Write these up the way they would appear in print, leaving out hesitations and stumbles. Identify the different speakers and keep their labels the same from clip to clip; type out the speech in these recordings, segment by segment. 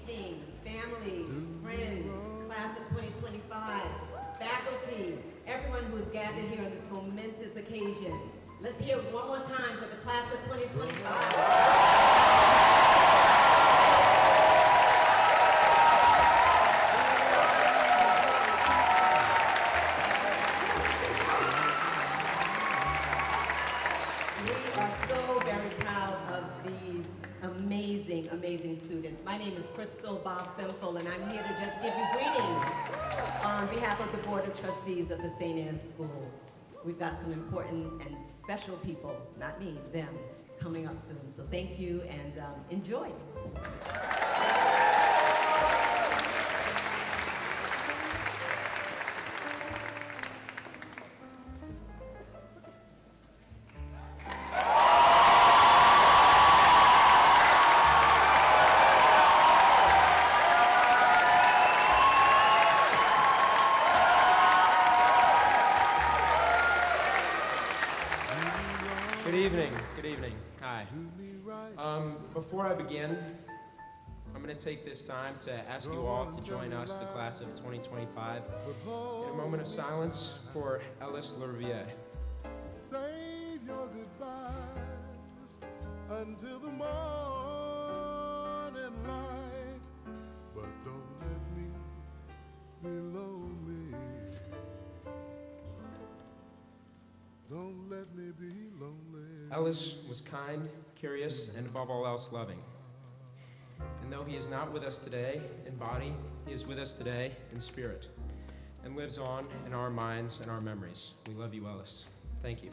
Speaker 1: evening, families, friends, class of 2025, faculty, everyone who is gathered here on this momentous occasion. Let's hear it one more time for the class of 2025. Amazing students. My name is Crystal Bob Semple, and I'm here to just give you greetings on behalf of the Board of Trustees of the St. Anne's School. We've got some important and special people, not me, them, coming up soon. So thank you and enjoy.
Speaker 2: Good evening. Hi. Before I begin, I'm going to take this time to ask you all to join us, the class of 2025, in a moment of silence for Ellis Lurvier.
Speaker 3: Save your goodbyes until the morning light, but don't let me be lonely. Don't let me be lonely.
Speaker 2: Ellis was kind, curious, and above all else loving. And though he is not with us today in body, he is with us today in spirit and lives on in our minds and our memories. We love you, Ellis. Thank you.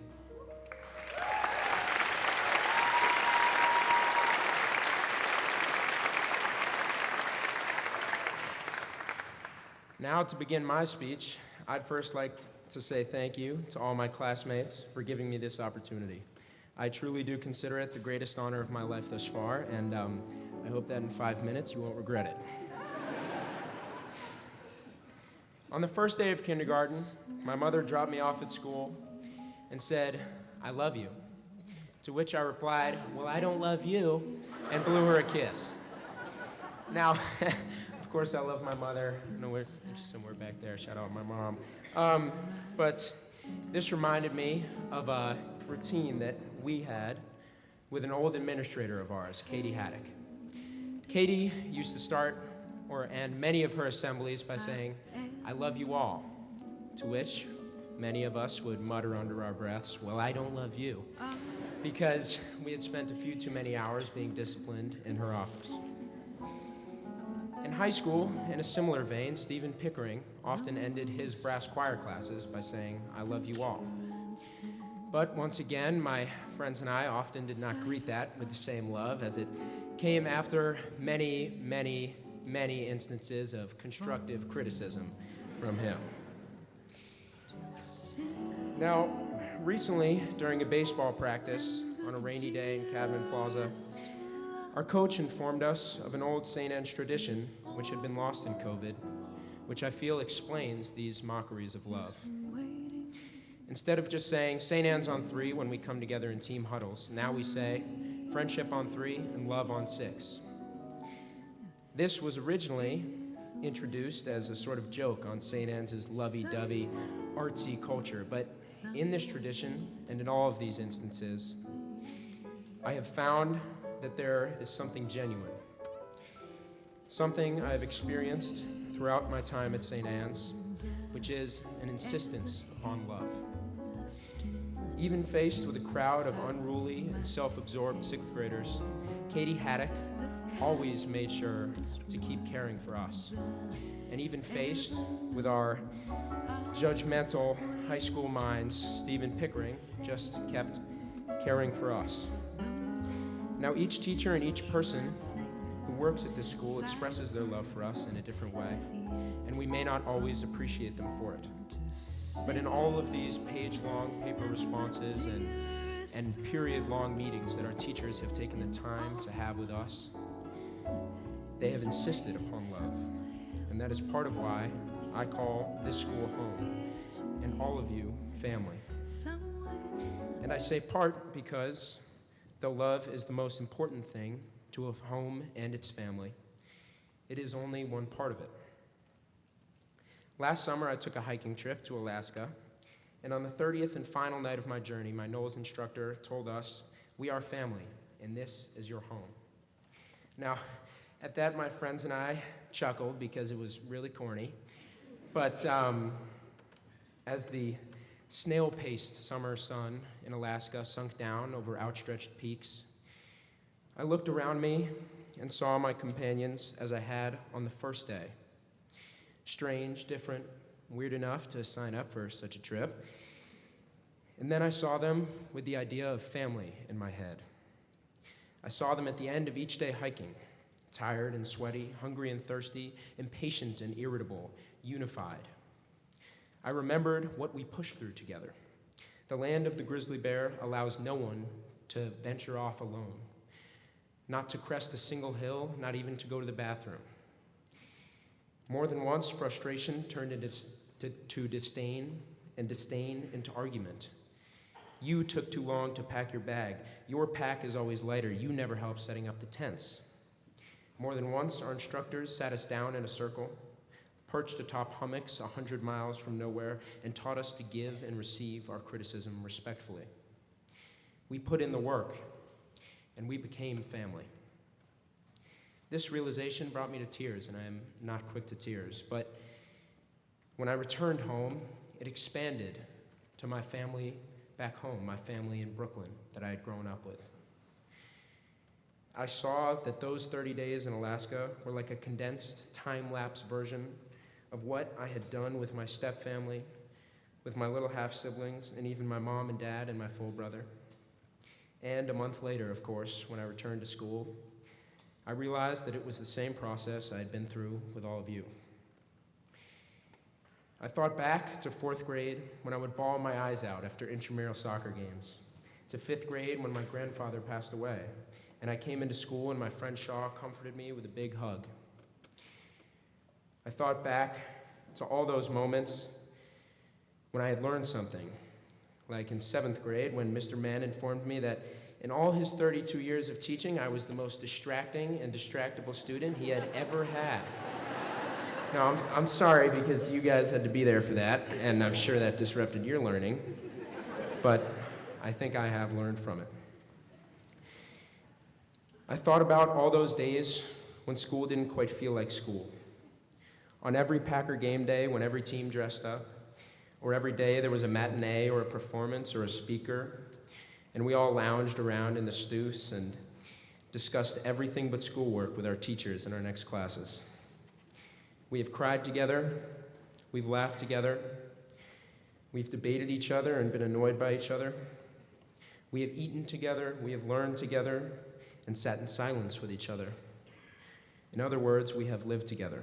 Speaker 2: Now, to begin my speech, I'd first like to say thank you to all my classmates for giving me this opportunity. I truly do consider it the greatest honor of my life thus far, and I hope that in 5 minutes you won't regret it. On the first day of kindergarten, my mother dropped me off at school and said, "I love you." To which I replied, "Well, I don't love you," and blew her a kiss. Now, of course, I love my mother. No, we're somewhere back there. Shout out my mom. But this reminded me of a routine that we had with an old administrator of ours, Katie Haddock. Katie used to start or end many of her assemblies by saying, "I love you all," to which many of us would mutter under our breaths, "Well, I don't love you," because we had spent a few too many hours being disciplined in her office. In high school, in a similar vein, Stephen Pickering often ended his brass choir classes by saying, "I love you all." But once again, my friends and I often did not greet that with the same love, as it came after many, many, many instances of constructive criticism from him. Now, recently, during a baseball practice on a rainy day in Cadman Plaza, our coach informed us of an old St. Anne's tradition which had been lost in COVID, which I feel explains these mockeries of love. Instead of just saying St. Anne's on 3 when we come together in team huddles, now we say friendship on 3 and love on 6. This was originally introduced as a sort of joke on St. Anne's lovey-dovey, artsy culture, but in this tradition and in all of these instances, I have found that there is something genuine, something I have experienced throughout my time at St. Anne's, which is an insistence upon love. Even faced with a crowd of unruly and self-absorbed 6th graders, Katie Haddock always made sure to keep caring for us. And even faced with our judgmental high school minds, Stephen Pickering just kept caring for us. Now, each teacher and each person who works at this school expresses their love for us in a different way, and we may not always appreciate them for it. But in all of these page-long paper responses and period-long meetings that our teachers have taken the time to have with us, they have insisted upon love. And that is part of why I call this school home, and all of you family. And I say part because though love is the most important thing to a home and its family, It is only one part of it. Last summer, I took a hiking trip to Alaska, and on the 30th and final night of my journey, my NOLS instructor told us, "We are family, and this is your home." Now, at that, my friends and I chuckled because it was really corny, but as the snail-paced summer sun in Alaska sunk down over outstretched peaks, I looked around me and saw my companions as I had on the first day. Strange, different, weird enough to sign up for such a trip. And then I saw them with the idea of family in my head. I saw them at the end of each day hiking, tired and sweaty, hungry and thirsty, impatient and irritable, unified. I remembered what we pushed through together. The land of the grizzly bear allows no one to venture off alone, not to crest a single hill, not even to go to the bathroom. More than once, frustration turned into disdain, and disdain into argument. You took too long to pack your bag. Your pack is always lighter. You never help setting up the tents. More than once, our instructors sat us down in a circle, perched atop hummocks 100 miles from nowhere, and taught us to give and receive our criticism respectfully. We put in the work, and we became family. This realization brought me to tears, and I am not quick to tears, but when I returned home, it expanded to my family back home, my family in Brooklyn that I had grown up with. I saw that those 30 days in Alaska were like a condensed, time-lapse version of what I had done with my stepfamily, with my little half-siblings, and even my mom and dad and my full brother. And a month later, of course, when I returned to school, I realized that it was the same process I had been through with all of you. I thought back to 4th grade when I would bawl my eyes out after intramural soccer games, to 5th grade when my grandfather passed away, and I came into school and my friend Shaw comforted me with a big hug. I thought back to all those moments when I had learned something, like in 7th grade when Mr. Mann informed me that in all his 32 years of teaching, I was the most distracting and distractible student he had ever had. Now, I'm sorry because you guys had to be there for that, and I'm sure that disrupted your learning, but I think I have learned from it. I thought about all those days when school didn't quite feel like school. On every Packer game day when every team dressed up, or every day there was a matinee or a performance or a speaker, and we all lounged around in the stoos and discussed everything but schoolwork with our teachers in our next classes. We have cried together, we've laughed together, we've debated each other and been annoyed by each other. We have eaten together, we have learned together, and sat in silence with each other. In other words, we have lived together.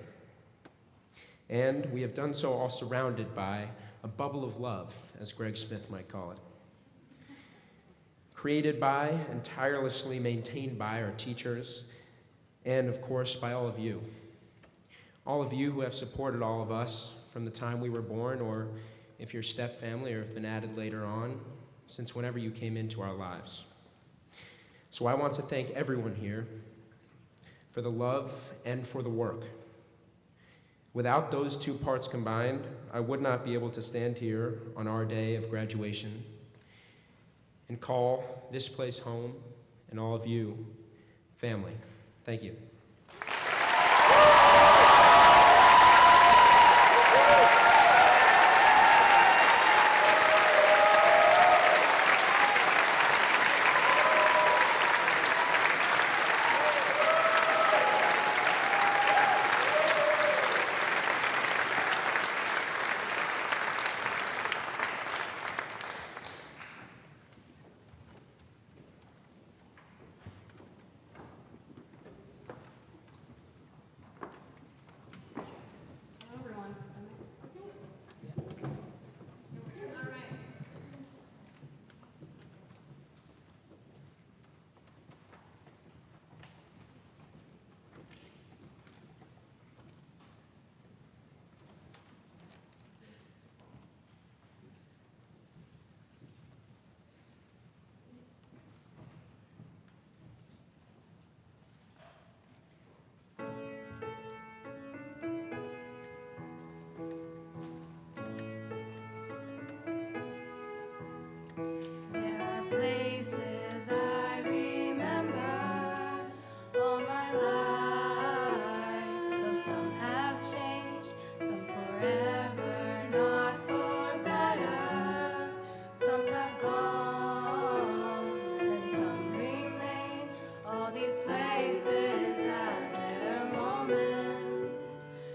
Speaker 2: And we have done so all surrounded by a bubble of love, as Greg Smith might call it. Created by and tirelessly maintained by our teachers, and of course by all of you. All of you who have supported all of us from the time we were born, or if you're step family or have been added later on, since whenever you came into our lives. So I want to thank everyone here for the love and for the work. Without those two parts combined, I would not be able to stand here on our day of graduation and call this place home and all of you family. Thank you.
Speaker 4: these places had their moments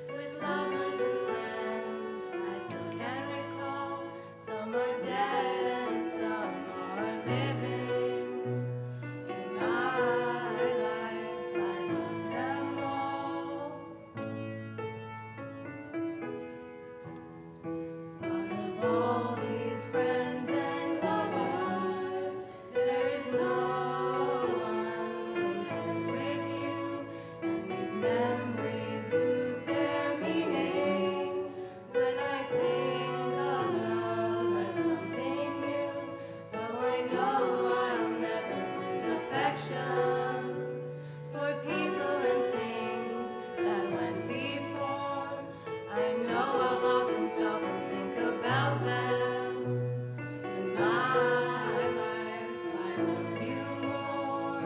Speaker 4: with lovers and friends. I still can recall. Some are dead and some are living. In my life, I love them all. But of all these friends and lovers, there is no one compares with you. And these memories lose their meaning when I think of love as something new. Though I know I'll never lose affection for people and things that went before. I know I'll often stop and think about them. In my life, I love you more.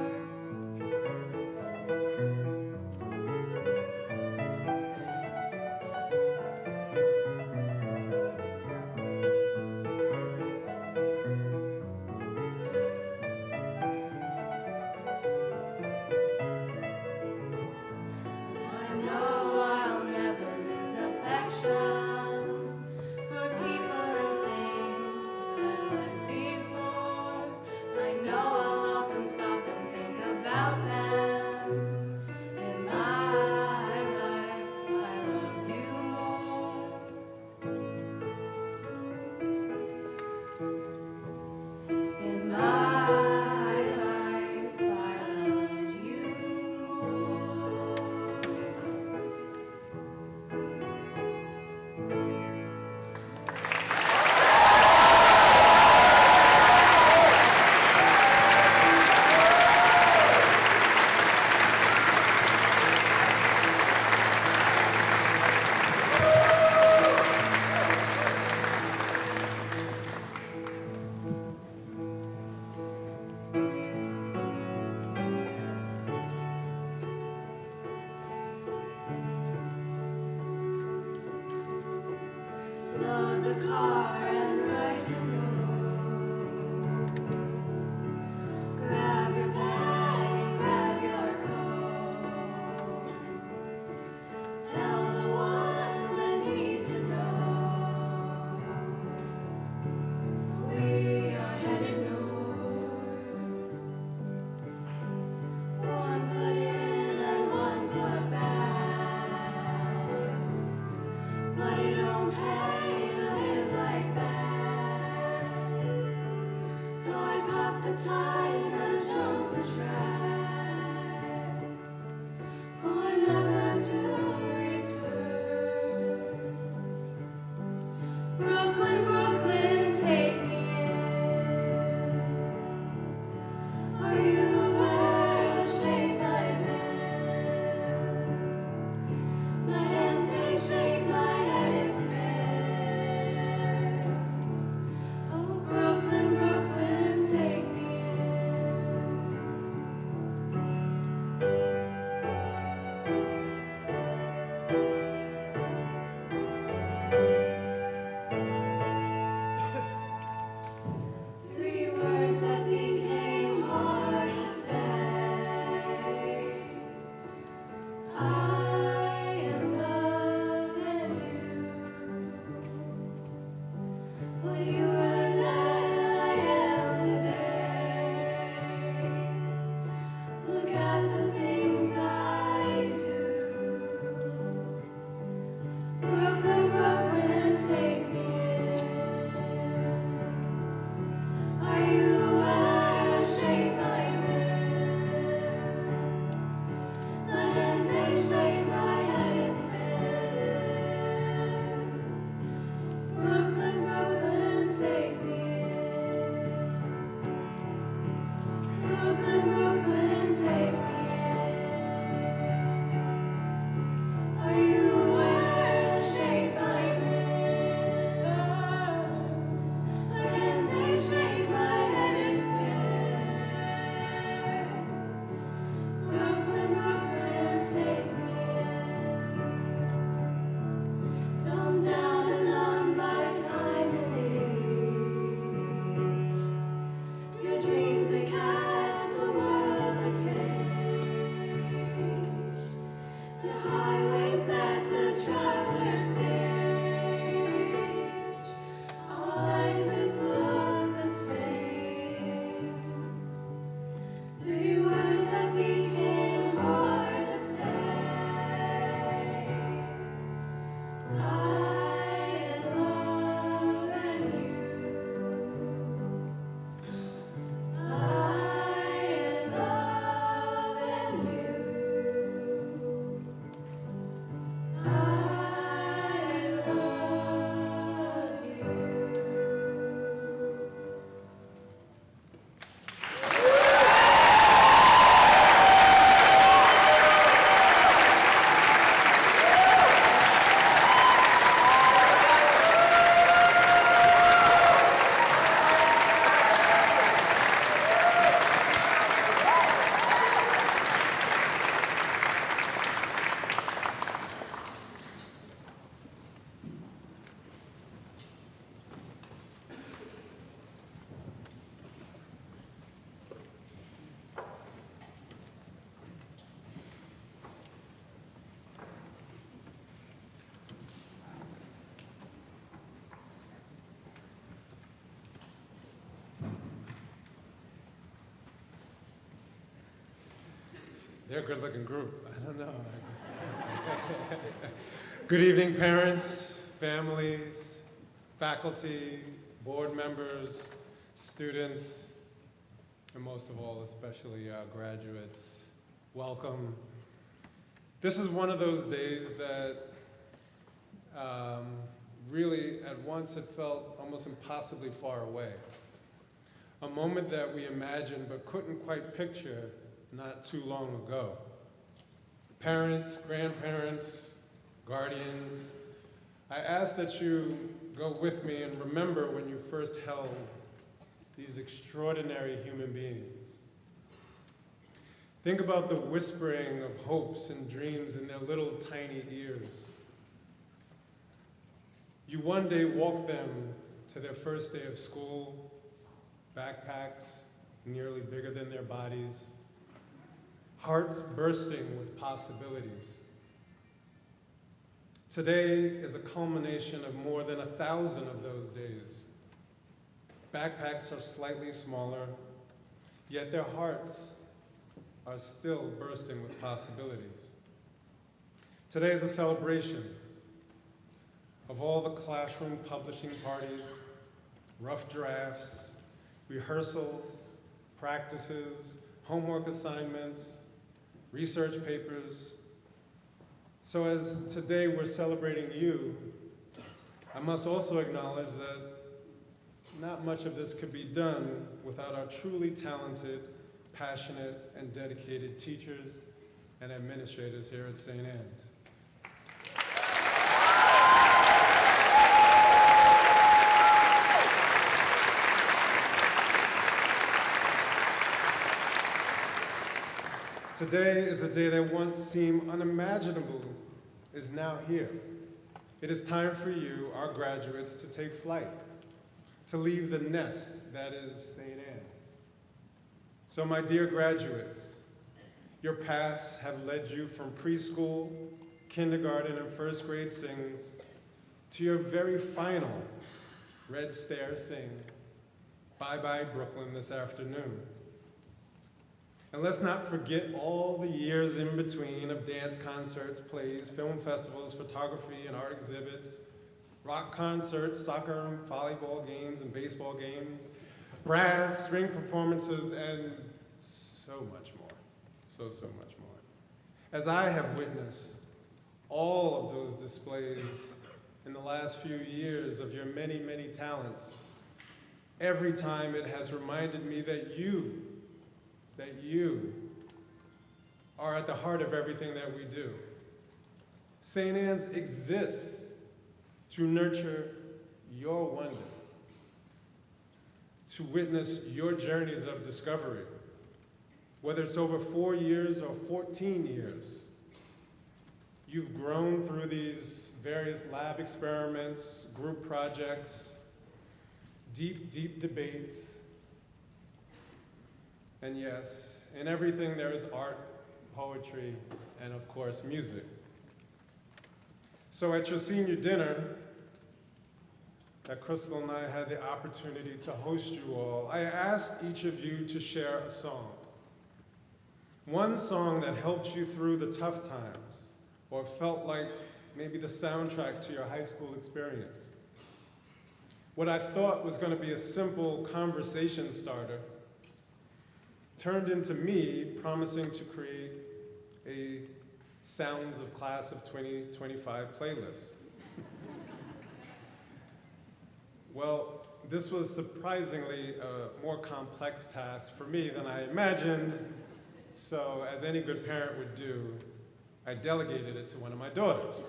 Speaker 4: I know I'll never lose affection for people and things that went before. I know I'll often stop and think about them. In my life, I love you more. In my life, I love you more. Load the car and write the note. Grab your bag and grab your coat. Tell the ones that need to know. We are headed north. One foot in and one foot back. But it don't pay to live like that. highway sets the traveler's stage. All exits look the same. Three words that became hard to say. I and love and you. I and love and you. I and love you.
Speaker 5: They're a good-looking group. I don't know. Good evening, parents, families, faculty, board members, students, and most of all, especially graduates. Welcome. This is one of those days that really, at once, it felt almost impossibly far away. A moment that we imagined but couldn't quite picture not too long ago. Parents, grandparents, guardians, I ask that you go with me and remember when you first held these extraordinary human beings. Think about the whispering of hopes and dreams in their little tiny ears. You one day walked them to their first day of school, backpacks nearly bigger than their bodies, hearts bursting with possibilities. Today is a culmination of more than 1,000 of those days. Backpacks are slightly smaller, yet their hearts are still bursting with possibilities. Today is a celebration of all the classroom publishing parties, rough drafts, rehearsals, practices, homework assignments, research papers. So as today we're celebrating you, I must also acknowledge that not much of this could be done without our truly talented, passionate, and dedicated teachers and administrators here at St. Anne's. Today is a day that once seemed unimaginable is now here. It is time for you, our graduates, to take flight, to leave the nest that is St. Anne's. So my dear graduates, your paths have led you from preschool, kindergarten, and first grade sings to your very final Red Stair sing, Bye Bye Brooklyn, this afternoon. And let's not forget all the years in between of dance concerts, plays, film festivals, photography and art exhibits, rock concerts, soccer and volleyball games and baseball games, brass, string performances, and so much more. So much more. As I have witnessed all of those displays in the last few years of your many, many talents, every time it has reminded me that you are at the heart of everything that we do. St. Anne's exists to nurture your wonder, to witness your journeys of discovery, whether it's over 4 years or 14 years. You've grown through these various lab experiments, group projects, deep debates. And yes, in everything there is art, poetry, and of course music. So at your senior dinner, that Crystal and I had the opportunity to host you all, I asked each of you to share a song. One song that helped you through the tough times, or felt like maybe the soundtrack to your high school experience. What I thought was going to be a simple conversation starter turned into me promising to create a Sounds of Class of 2025 playlist. Well, this was surprisingly a more complex task for me than I imagined, so as any good parent would do, I delegated it to one of my daughters.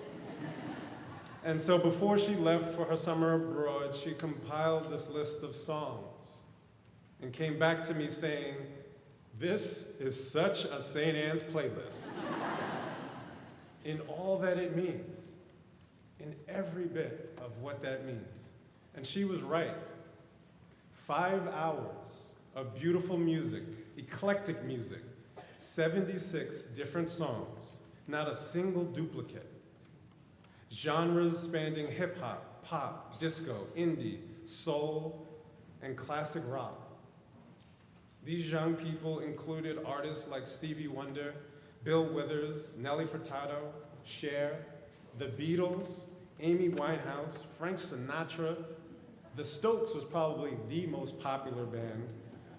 Speaker 5: And so before she left for her summer abroad, she compiled this list of songs and came back to me saying, "This is such a St. Anne's playlist." In all that it means, in every bit of what that means. And she was right. 5 hours of beautiful music, eclectic music, 76 different songs, not a single duplicate. Genres spanning hip hop, pop, disco, indie, soul, and classic rock. These young people included artists like Stevie Wonder, Bill Withers, Nelly Furtado, Cher, The Beatles, Amy Winehouse, Frank Sinatra. The Stokes was probably the most popular band.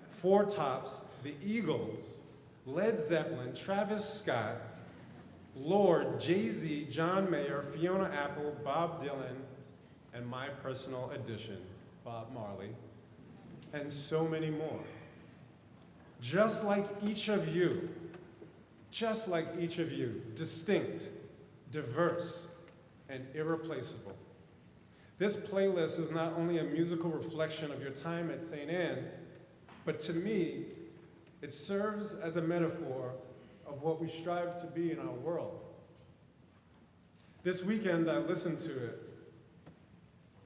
Speaker 5: Four Tops, The Eagles, Led Zeppelin, Travis Scott, Lord, Jay-Z, John Mayer, Fiona Apple, Bob Dylan, and my personal addition, Bob Marley, and so many more. Just like each of you, distinct, diverse, and irreplaceable. This playlist is not only a musical reflection of your time at St. Anne's, but to me, it serves as a metaphor of what we strive to be in our world. This weekend, I listened to it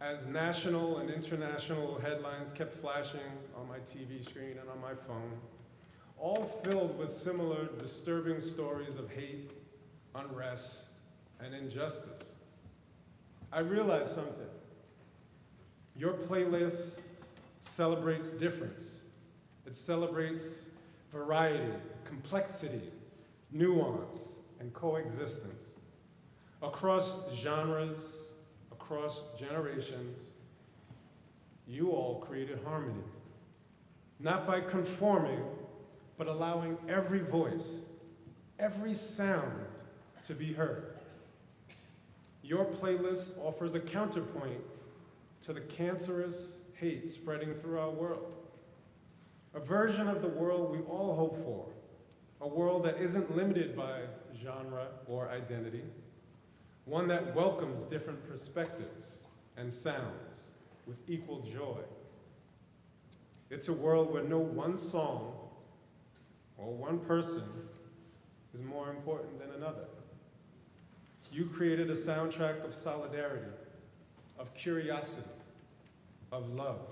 Speaker 5: as national and international headlines kept flashing on my TV screen and on my phone, all filled with similar disturbing stories of hate, unrest, and injustice. I realized something. Your playlist celebrates difference. It celebrates variety, complexity, nuance, and coexistence. Across genres, across generations, you all created harmony. Not by conforming, but allowing every voice, every sound to be heard. Your playlist offers a counterpoint to the cancerous hate spreading through our world. A version of the world we all hope for, a world that isn't limited by genre or identity, one that welcomes different perspectives and sounds with equal joy. It's a world where no one song or one person is more important than another. You created a soundtrack of solidarity, of curiosity, of love.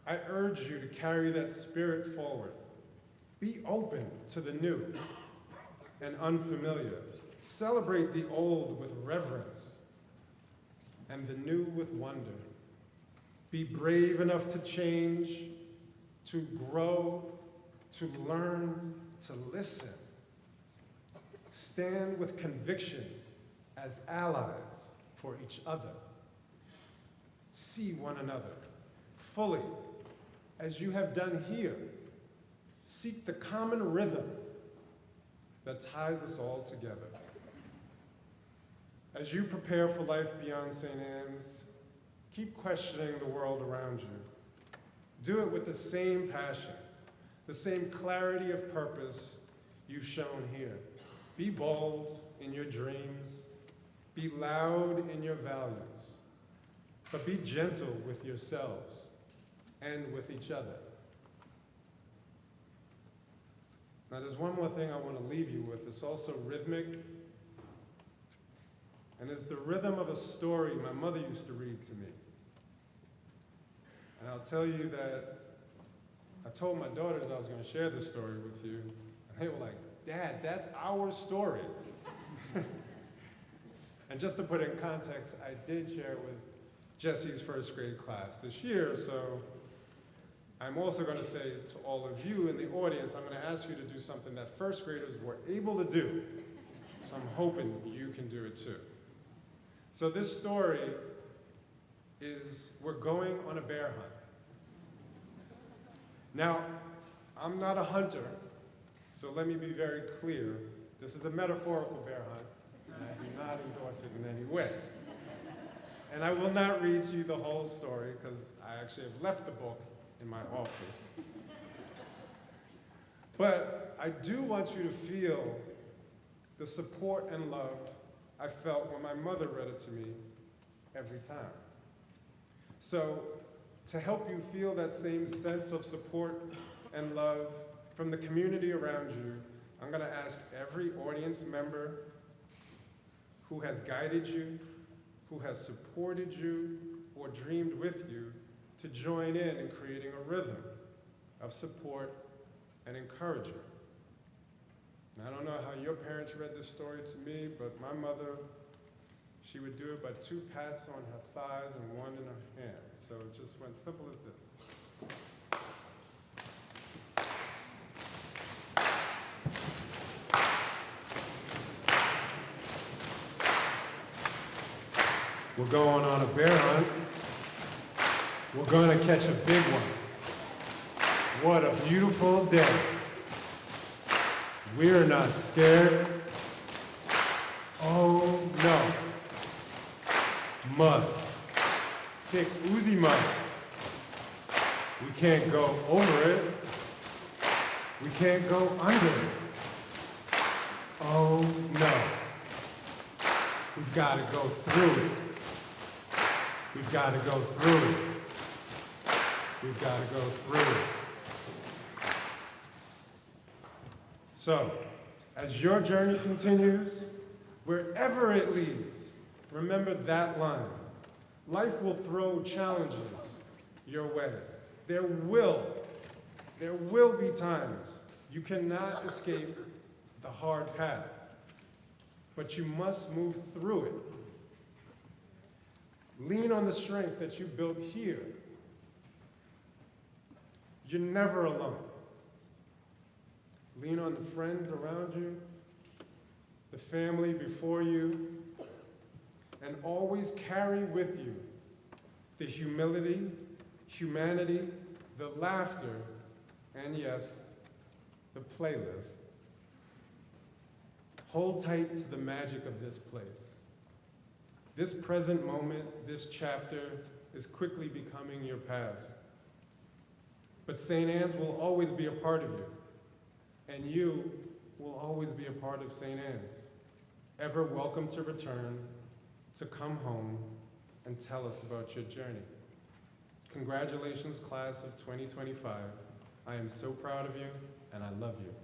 Speaker 5: I urge you to carry that spirit forward. Be open to the new and unfamiliar. Celebrate the old with reverence and the new with wonder. Be brave enough to change, to grow, to learn, to listen. Stand with conviction as allies for each other. See one another fully as you have done here. Seek the common rhythm that ties us all together. As you prepare for life beyond St. Anne's, keep questioning the world around you. Do it with the same passion, the same clarity of purpose you've shown here. Be bold in your dreams, be loud in your values, but be gentle with yourselves and with each other. Now, there's one more thing I want to leave you with. It's also rhythmic, and it's the rhythm of a story my mother used to read to me. And I'll tell you that I told my daughters I was going to share this story with you, and they were like, "Dad, that's our story." And just to put it in context, I did share with Jesse's first grade class this year, so I'm also going to say to all of you in the audience, I'm going to ask you to do something that first graders were able to do. So I'm hoping you can do it too. So this story is, we're going on a bear hunt. Now, I'm not a hunter, so let me be very clear. This is a metaphorical bear hunt, and I do not endorse it in any way. And I will not read to you the whole story, because I actually have left the book in my office. But I do want you to feel the support and love I felt when my mother read it to me every time. So, to help you feel that same sense of support and love from the community around you, I'm going to ask every audience member who has guided you, who has supported you, or dreamed with you, to join in creating a rhythm of support and encouragement. And I don't know how your parents read this story to me, but my mother, she would do it by 2 pats on her thighs and 1 in her hand. So it just went simple as this. We're going on a bear hunt. We're going to catch a big one. What a beautiful day. We're not scared. Oh no. Mud. Thick, oozy mud. We can't go over it. We can't go under it. Oh no. We've got to go through it. We've got to go through it. We've got to go through it. So, as your journey continues, wherever it leads, remember that line. Life will throw challenges your way. There will be times you cannot escape the hard path, but you must move through it. Lean on the strength that you built here. You're never alone. Lean on the friends around you, the family before you, and always carry with you the humility, humanity, the laughter, and yes, the playlist. Hold tight to the magic of this place. This present moment, this chapter, is quickly becoming your past. But St. Anne's will always be a part of you, and you will always be a part of St. Anne's. Ever welcome to return, to come home, and tell us about your journey. Congratulations, class of 2025. I am so proud of you, and I love you.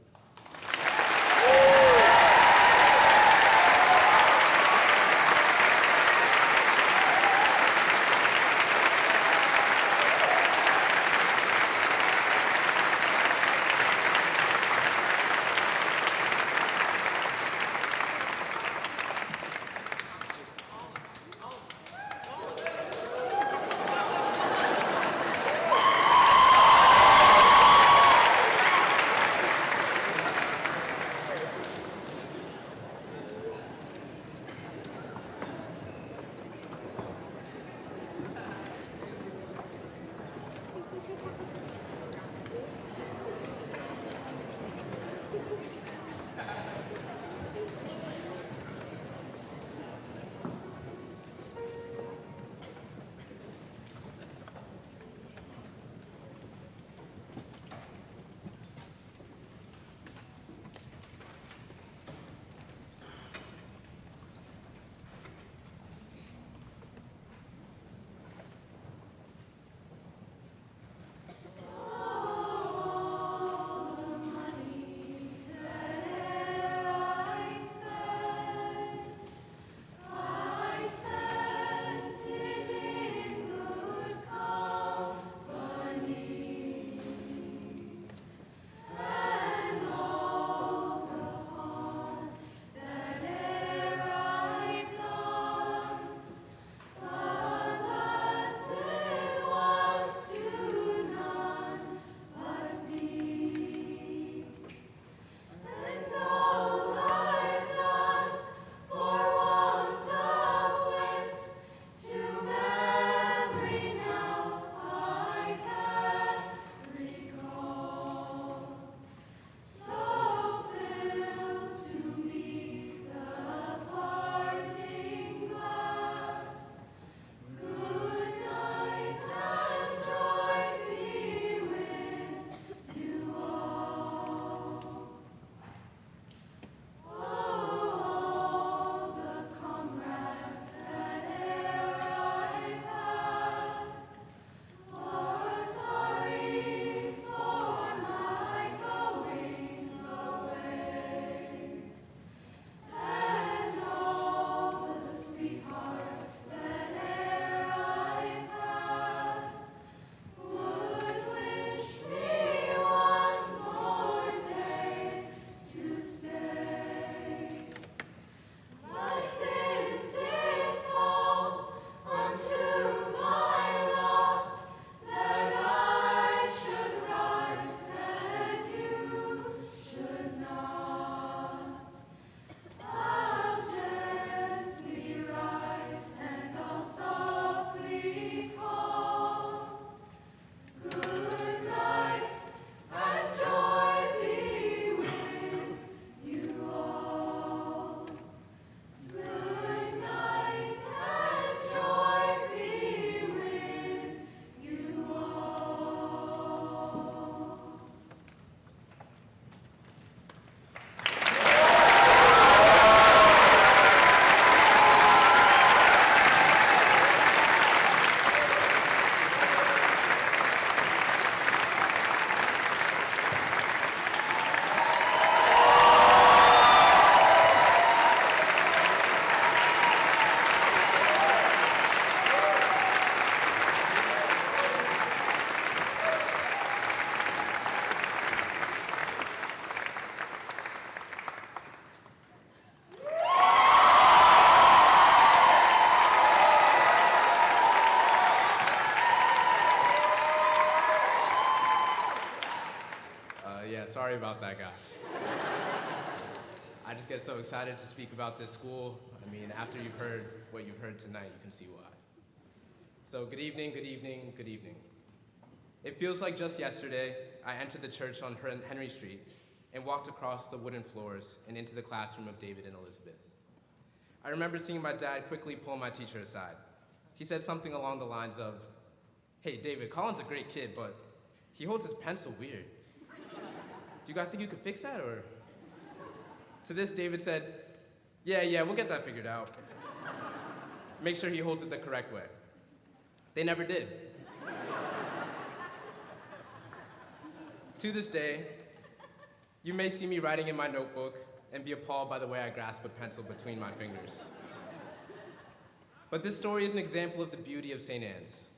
Speaker 2: just get so excited to speak about this school. I mean, after you've heard what you've heard tonight, you can see why. So good evening, good evening, good evening. It feels like just yesterday, I entered the church on Henry Street and walked across the wooden floors and into the classroom of David and Elizabeth. I remember seeing my dad quickly pull my teacher aside. He said something along the lines of, "Hey, David, Colin's a great kid, but he holds his pencil weird. Do you guys think you could fix that, or?" To this, David said, yeah, we'll get that figured out. Make sure he holds it the correct way. They never did. To this day, you may see me writing in my notebook and be appalled by the way I grasp a pencil between my fingers. But this story is an example of the beauty of St. Anne's.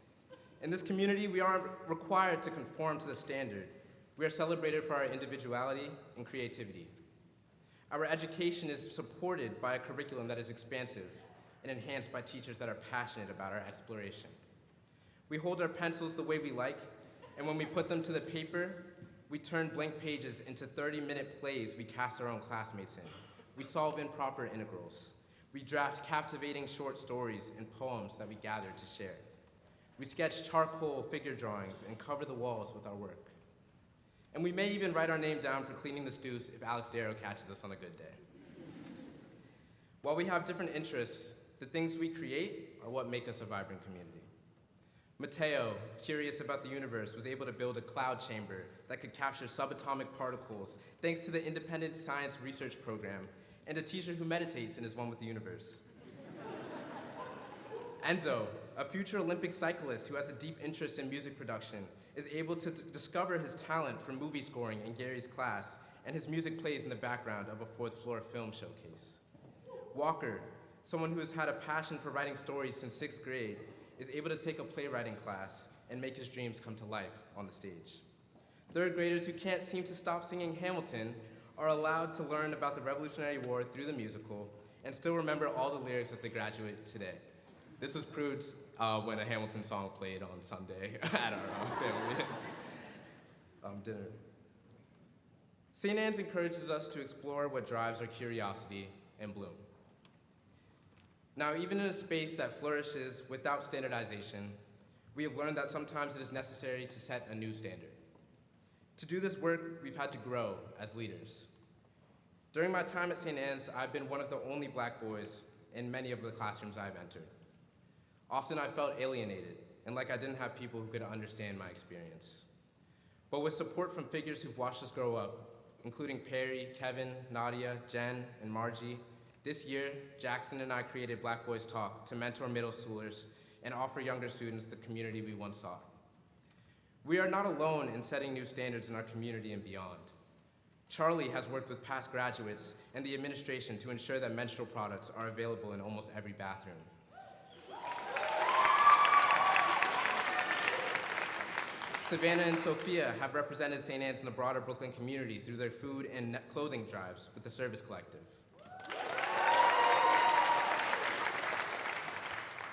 Speaker 2: In this community, we aren't required to conform to the standard. We are celebrated for our individuality and creativity. Our education is supported by a curriculum that is expansive and enhanced by teachers that are passionate about our exploration. We hold our pencils the way we like, and when we put them to the paper, we turn blank pages into 30-minute plays we cast our own classmates in. We solve improper integrals. We draft captivating short stories and poems that we gather to share. We sketch charcoal figure drawings and cover the walls with our work. And we may even write our name down for cleaning the stews if Alex Darrow catches us on a good day. While we have different interests, the things we create are what make us a vibrant community. Mateo, curious about the universe, was able to build a cloud chamber that could capture subatomic particles thanks to the Independent Science Research Program and a teacher who meditates and is one with the universe. Enzo, a future Olympic cyclist who has a deep interest in music production, is able to discover his talent from movie scoring in Gary's class, and his music plays in the background of a fourth-floor film showcase. Walker, someone who has had a passion for writing stories since 6th grade, is able to take a playwriting class and make his dreams come to life on the stage. Third graders who can't seem to stop singing Hamilton are allowed to learn about the Revolutionary War through the musical and still remember all the lyrics as they graduate today. This was proved when a Hamilton song played on Sunday at our family dinner. St. Anne's encourages us to explore what drives our curiosity and bloom. Now, even in a space that flourishes without standardization, we have learned that sometimes it is necessary to set a new standard. To do this work, we've had to grow as leaders. During my time at St. Anne's, I've been one of the only black boys in many of the classrooms I've entered. Often I felt alienated and like I didn't have people who could understand my experience. But with support from figures who've watched us grow up, including Perry, Kevin, Nadia, Jen, and Margie, this year, Jackson and I created Black Boys Talk to mentor middle schoolers and offer younger students the community we once sought. We are not alone in setting new standards in our community and beyond. Charlie has worked with past graduates and the administration to ensure that menstrual products are available in almost every bathroom. Savannah and Sophia have represented St. Anne's in the broader Brooklyn community through their food and clothing drives with the Service Collective.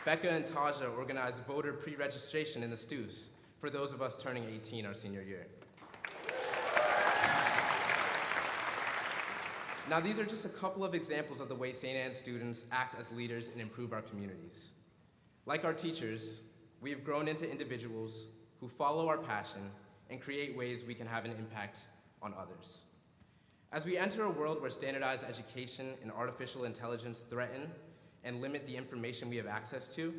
Speaker 2: Becca and Taja organized voter pre-registration in the stews for those of us turning 18 our senior year. Now, these are just a couple of examples of the way St. Anne's students act as leaders and improve our communities. Like our teachers, we have grown into individuals who follow our passion and create ways we can have an impact on others. As we enter a world where standardized education and artificial intelligence threaten and limit the information we have access to,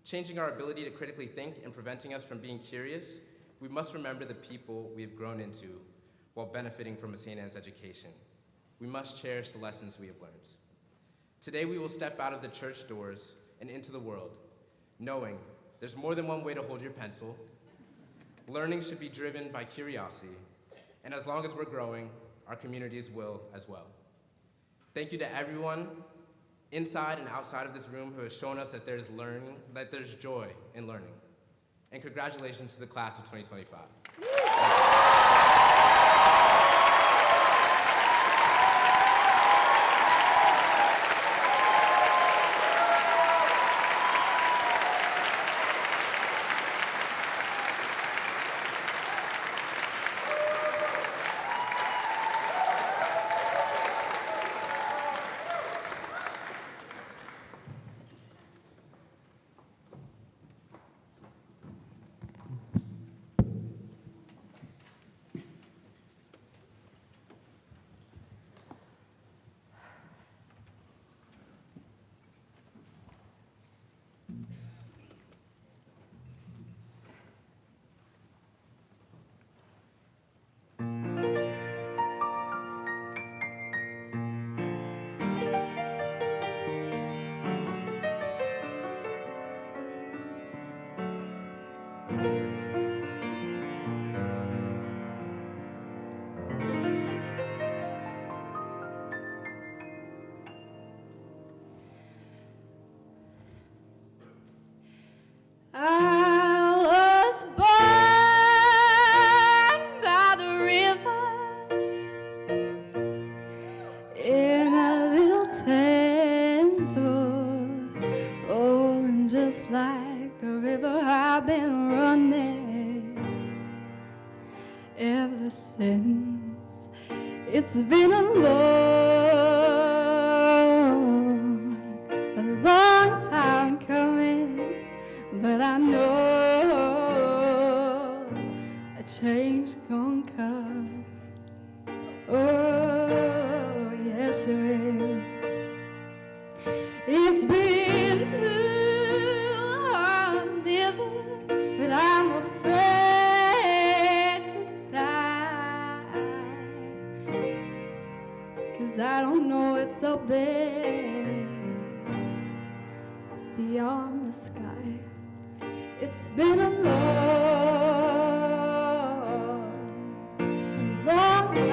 Speaker 2: changing our ability to critically think and preventing us from being curious, we must remember the people we have grown into while benefiting from a St. Anne's education. We must cherish the lessons we have learned. Today we will step out of the church doors and into the world, knowing there's more than one way to hold your pencil. Learning should be driven by curiosity, and as long as we're growing, our communities will as well. Thank you to everyone inside and outside of this room who has shown us that there's learning, that there's joy in learning. And congratulations to the class of 2025.
Speaker 4: like the river I've been running ever since. It's been a long time coming, but I know a change gon' come. Oh, yes it will. It's been too hard living, but I'm afraid to die, 'cause I don't know what's up there beyond the sky. It's been a long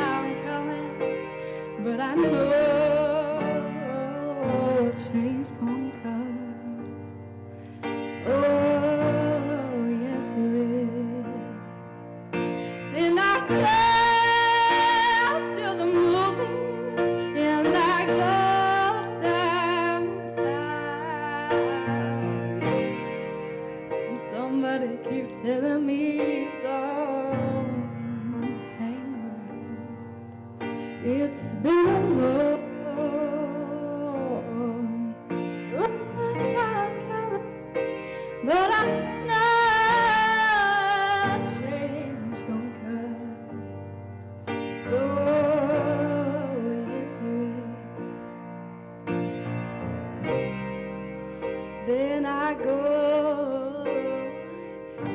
Speaker 4: time coming, but I know a change gon' come. Oh, yes it will. And I go to the movies, and I go downtown, and somebody keeps telling me don't hang around. It's been a long time coming, but I know change gon' come. Oh, yes it will. Then I go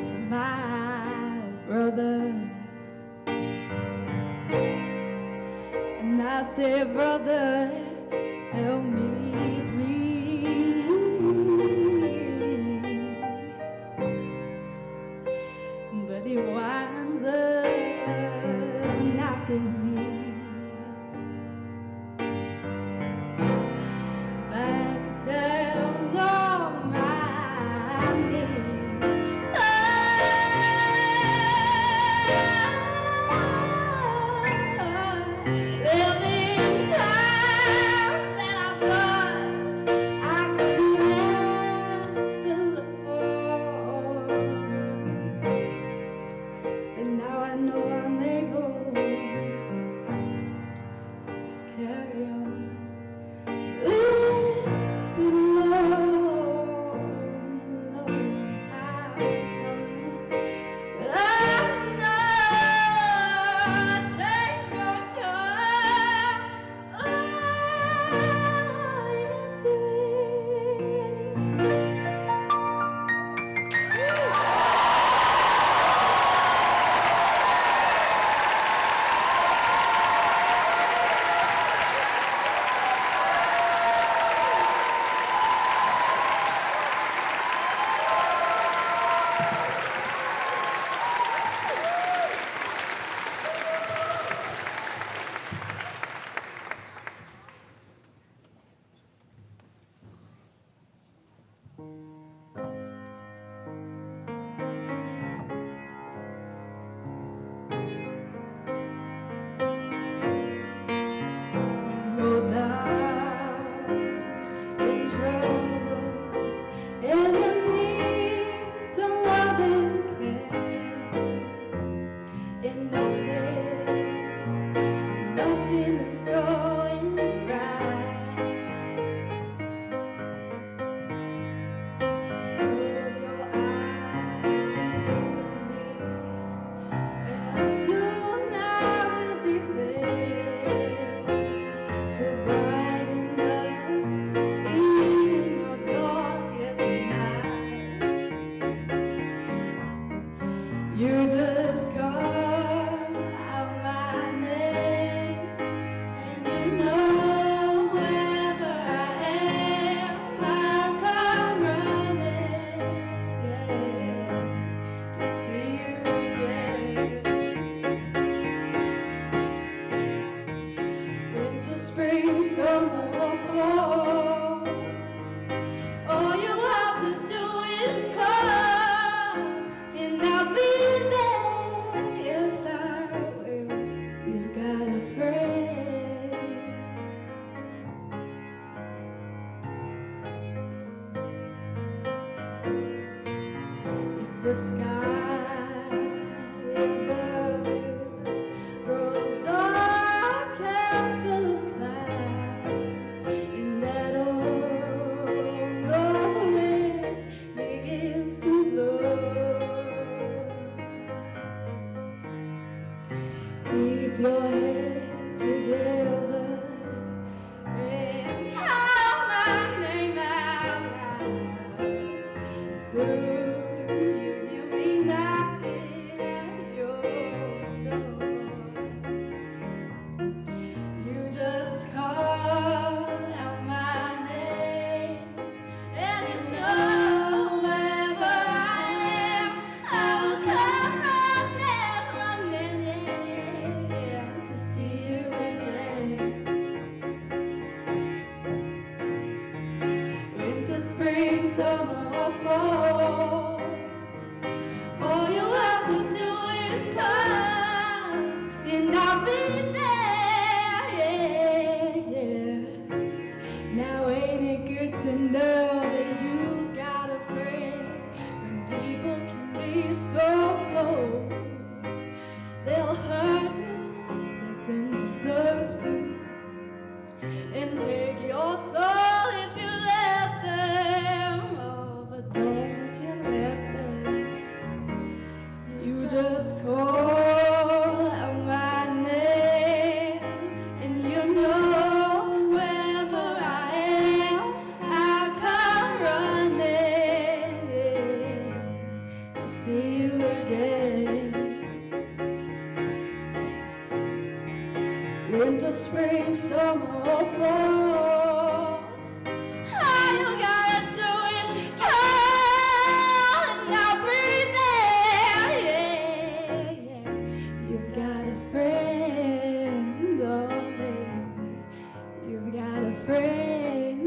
Speaker 4: to my brother, and I say, brother, help me please. But he winds up knocking me back down on my knees. There've been times that I thought I could ask for Lord, and now I know I'm able to carry on. It's been a long time coming, but I know change gon' come. Oh, yes it will. Go down in trouble, and you need some loving care, and nothing is going right. Close your eyes and think of me, and soon I will be there to brighten up even your darkest night. You just call out my name, and you know wherever I am, I'll come running, yeah, to see you again. Winter, spring, summer, or fall, all you have to do is call, and I'll be there. Yes, I will. You've got a friend. The sky above you grows dark and full of clouds, and that old north wind begins to blow. Keep your head together and call my name out loud. Soon you'll be knocking at your door. You just call out my name, and you know wherever I am, I will come running, yeah, to see you again. Winter, spring, summer, or fall, all you have to do is come, and I'll be there, yeah, yeah. Now ain't it good to know that you've got a friend when people can be so cold? They'll hurt you, yes, and desert you, and take your soul if you let them. Oh, but don't you let them. You just call out my name, and you know wherever I am, I'll come running to see you again. Winter, spring, summer, or fall, all you gotta do is call, and I'll be there, yeah, yeah. You've got a friend, oh baby, you've got a friend.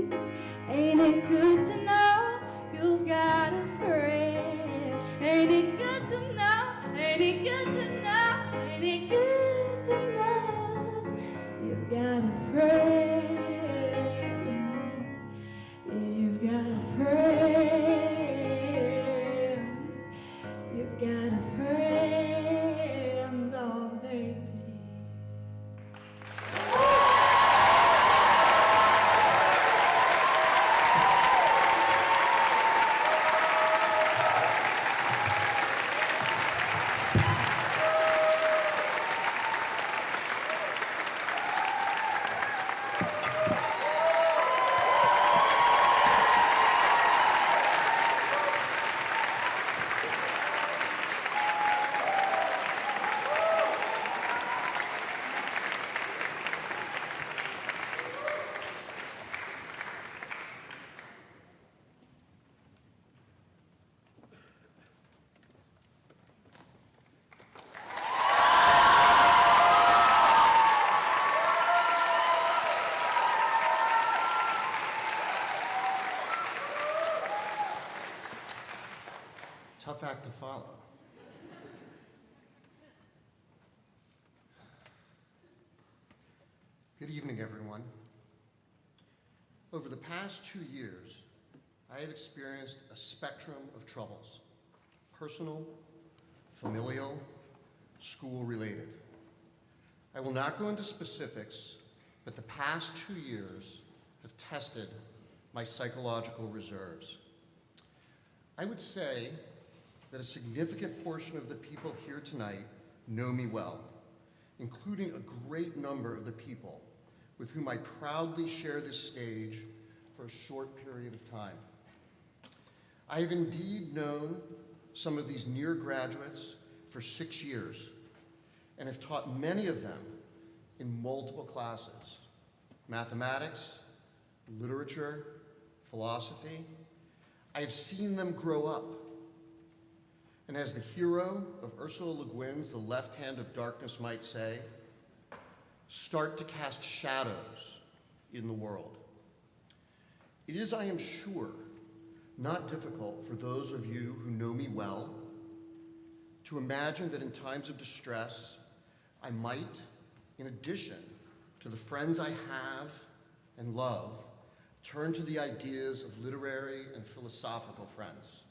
Speaker 4: Ain't it good to know you've got a friend? Ain't it good to know? Ain't it good to know? Ain't it good to know you've got a friend? Yeah, you've got a friend. You've got a friend, oh baby.
Speaker 6: Tough act to follow. Good evening, everyone. Over the past 2 years, I have experienced a spectrum of troubles: personal, familial, school-related. I will not go into specifics, but the past 2 years have tested my psychological reserves. I would say that a significant portion of the people here tonight know me well, including a great number of the people with whom I proudly share this stage for a short period of time. I have indeed known some of these near graduates for 6 years and have taught many of them in multiple classes: mathematics, literature, philosophy. I have seen them grow up. And as the hero of Ursula Le Guin's The Left Hand of Darkness might say, start to cast shadows in the world. It is, I am sure, not difficult for those of you who know me well to imagine that in times of distress, I might, in addition to the friends I have and love, turn to the ideas of literary and philosophical friends.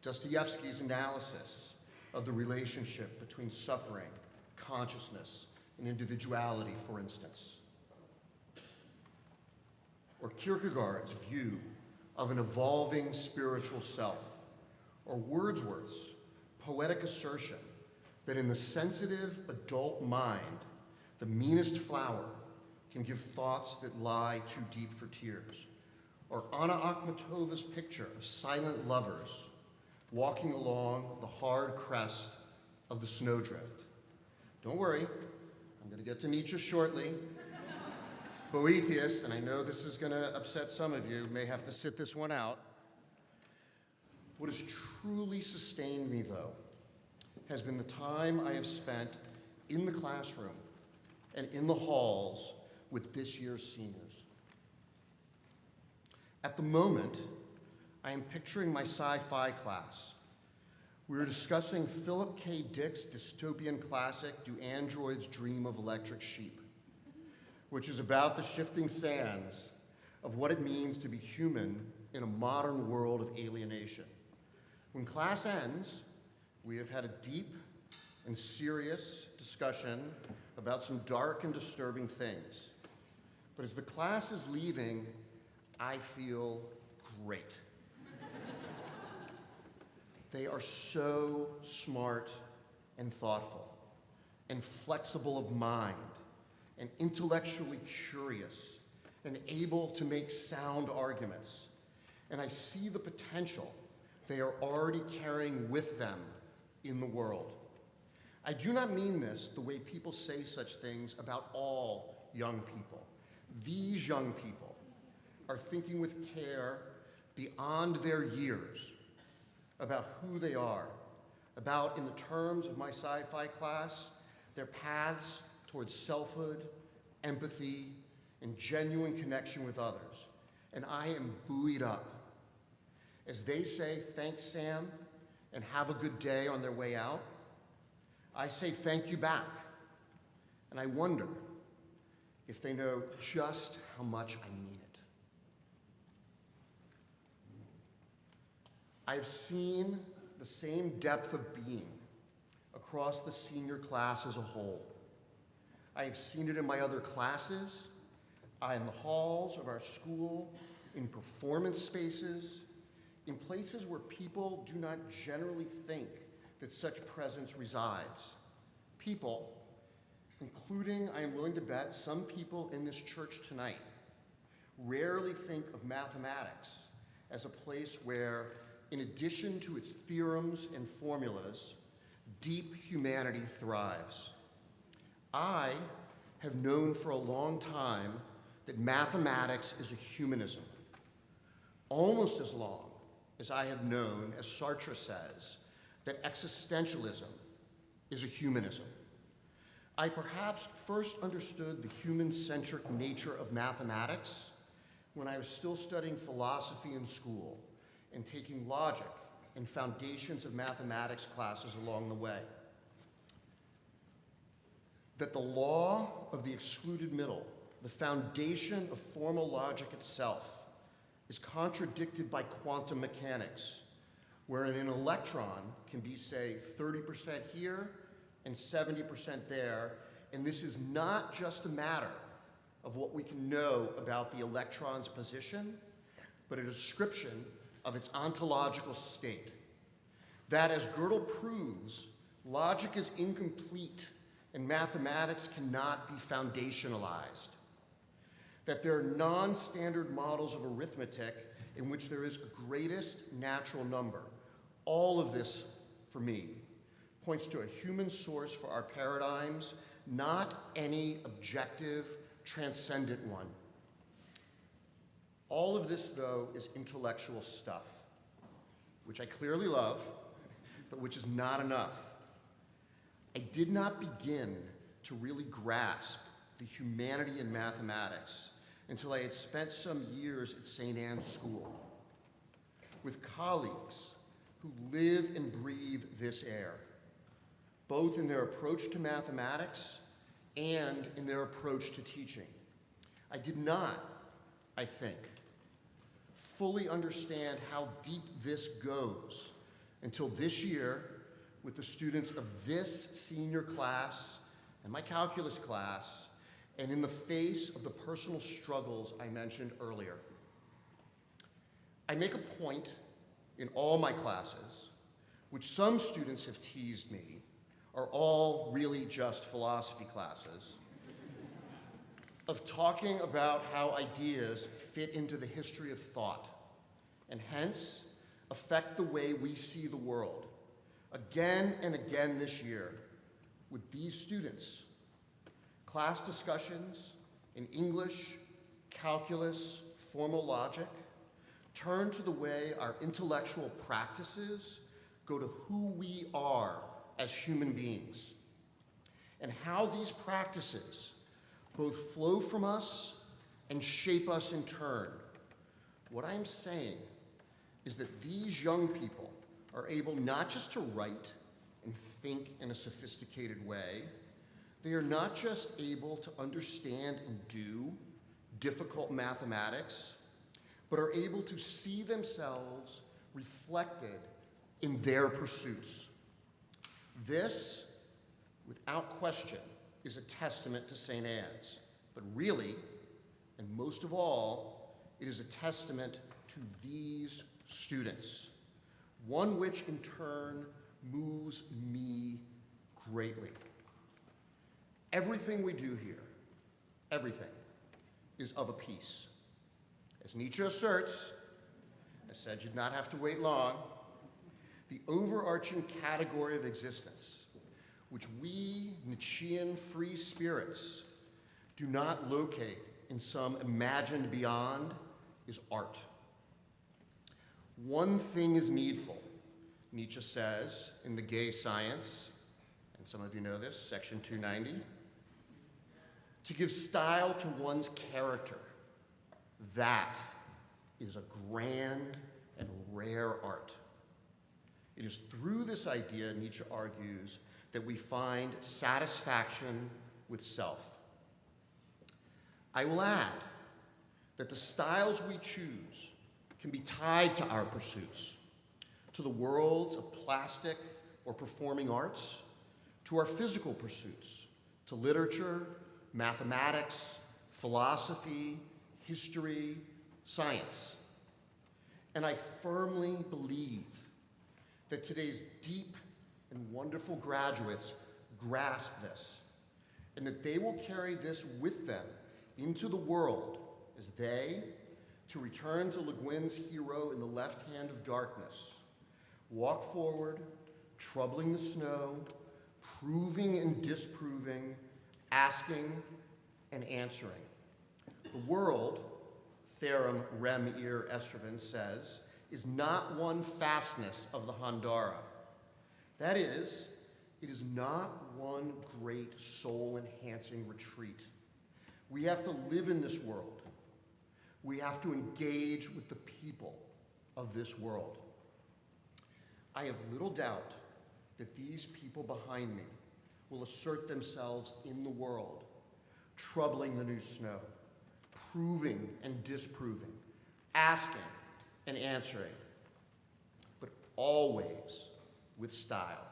Speaker 6: Dostoevsky's analysis of the relationship between suffering, consciousness, and individuality, for instance. Or Kierkegaard's view of an evolving spiritual self, or Wordsworth's poetic assertion that in the sensitive adult mind, the meanest flower can give thoughts that lie too deep for tears, or Anna Akhmatova's picture of silent lovers walking along the hard crest of the snowdrift. Don't worry, I'm going to get to Nietzsche shortly. Boethius, and I know this is going to upset some of you, may have to sit this one out. What has truly sustained me, though, has been the time I have spent in the classroom and in the halls with this year's seniors. At the moment, I am picturing my sci-fi class. We were discussing Philip K. Dick's dystopian classic, Do Androids Dream of Electric Sheep?, which is about the shifting sands of what it means to be human in a modern world of alienation. When class ends, we have had a deep and serious discussion about some dark and disturbing things. But as the class is leaving, I feel great. They are so smart and thoughtful and flexible of mind and intellectually curious and able to make sound arguments. And I see the potential they are already carrying with them in the world. I do not mean this the way people say such things about all young people. These young people are thinking with care beyond their years about who they are, about, in the terms of my sci-fi class, their paths towards selfhood, empathy, and genuine connection with others. And I am buoyed up. As they say, "Thanks, Sam," and "have a good day" on their way out, I say thank you back. And I wonder if they know just how much I mean it. I've seen the same depth of being across the senior class as a whole. I have seen it in my other classes, in the halls of our school, in performance spaces, in places where people do not generally think that such presence resides. People, including, I am willing to bet, some people in this church tonight, rarely think of mathematics as a place where, in addition to its theorems and formulas, deep humanity thrives. I have known for a long time that mathematics is a humanism, almost as long as I have known, as Sartre says, that existentialism is a humanism. I perhaps first understood the human-centric nature of mathematics when I was still studying philosophy in school and taking logic and foundations of mathematics classes along the way. That the law of the excluded middle, the foundation of formal logic itself, is contradicted by quantum mechanics, wherein an electron can be, say, 30% here and 70% there, and this is not just a matter of what we can know about the electron's position, but a description of its ontological state. That, as Gödel proves, logic is incomplete and mathematics cannot be foundationalized. That there are non-standard models of arithmetic in which there is a greatest natural number. All of this, for me, points to a human source for our paradigms, not any objective, transcendent one. All of this, though, is intellectual stuff, which I clearly love, but which is not enough. I did not begin to really grasp the humanity in mathematics until I had spent some years at St. Anne's School with colleagues who live and breathe this air, both in their approach to mathematics and in their approach to teaching. I did not, I think, fully understand how deep this goes until this year with the students of this senior class and my calculus class, and in the face of the personal struggles I mentioned earlier. I make a point in all my classes, which some students have teased me are all really just philosophy classes, of talking about how ideas fit into the history of thought and hence affect the way we see the world. Again and again this year with these students, class discussions in English, calculus, formal logic turn to the way our intellectual practices go to who we are as human beings, and how these practices both flow from us and shape us in turn. What I'm saying is that these young people are able not just to write and think in a sophisticated way, they are not just able to understand and do difficult mathematics, but are able to see themselves reflected in their pursuits. This, without question, is a testament to St. Anne's, but really, and most of all, it is a testament to these students, one which in turn moves me greatly. Everything we do here, everything, is of a piece. As Nietzsche asserts, I said you'd not have to wait long, the overarching category of existence, which we Nietzschean free spirits do not locate in some imagined beyond, is art. One thing is needful, Nietzsche says in The Gay Science, and some of you know this, section 290, to give style to one's character. That is a grand and rare art. It is through this idea, Nietzsche argues, that we find satisfaction with self. I will add that the styles we choose can be tied to our pursuits, to the worlds of plastic or performing arts, to our physical pursuits, to literature, mathematics, philosophy, history, science. And I firmly believe that today's deep and wonderful graduates grasp this, and that they will carry this with them into the world as they, to return to Le Guin's hero in the left hand of darkness, walk forward, troubling the snow, proving and disproving, asking and answering. The world, Theorem Rem Ir Estrevin says, is not one fastness of the Handara. That is, it is not one great soul-enhancing retreat. We have to live in this world. We have to engage with the people of this world. I have little doubt that these people behind me will assert themselves in the world, troubling the new snow, proving and disproving, asking and answering, but always with style,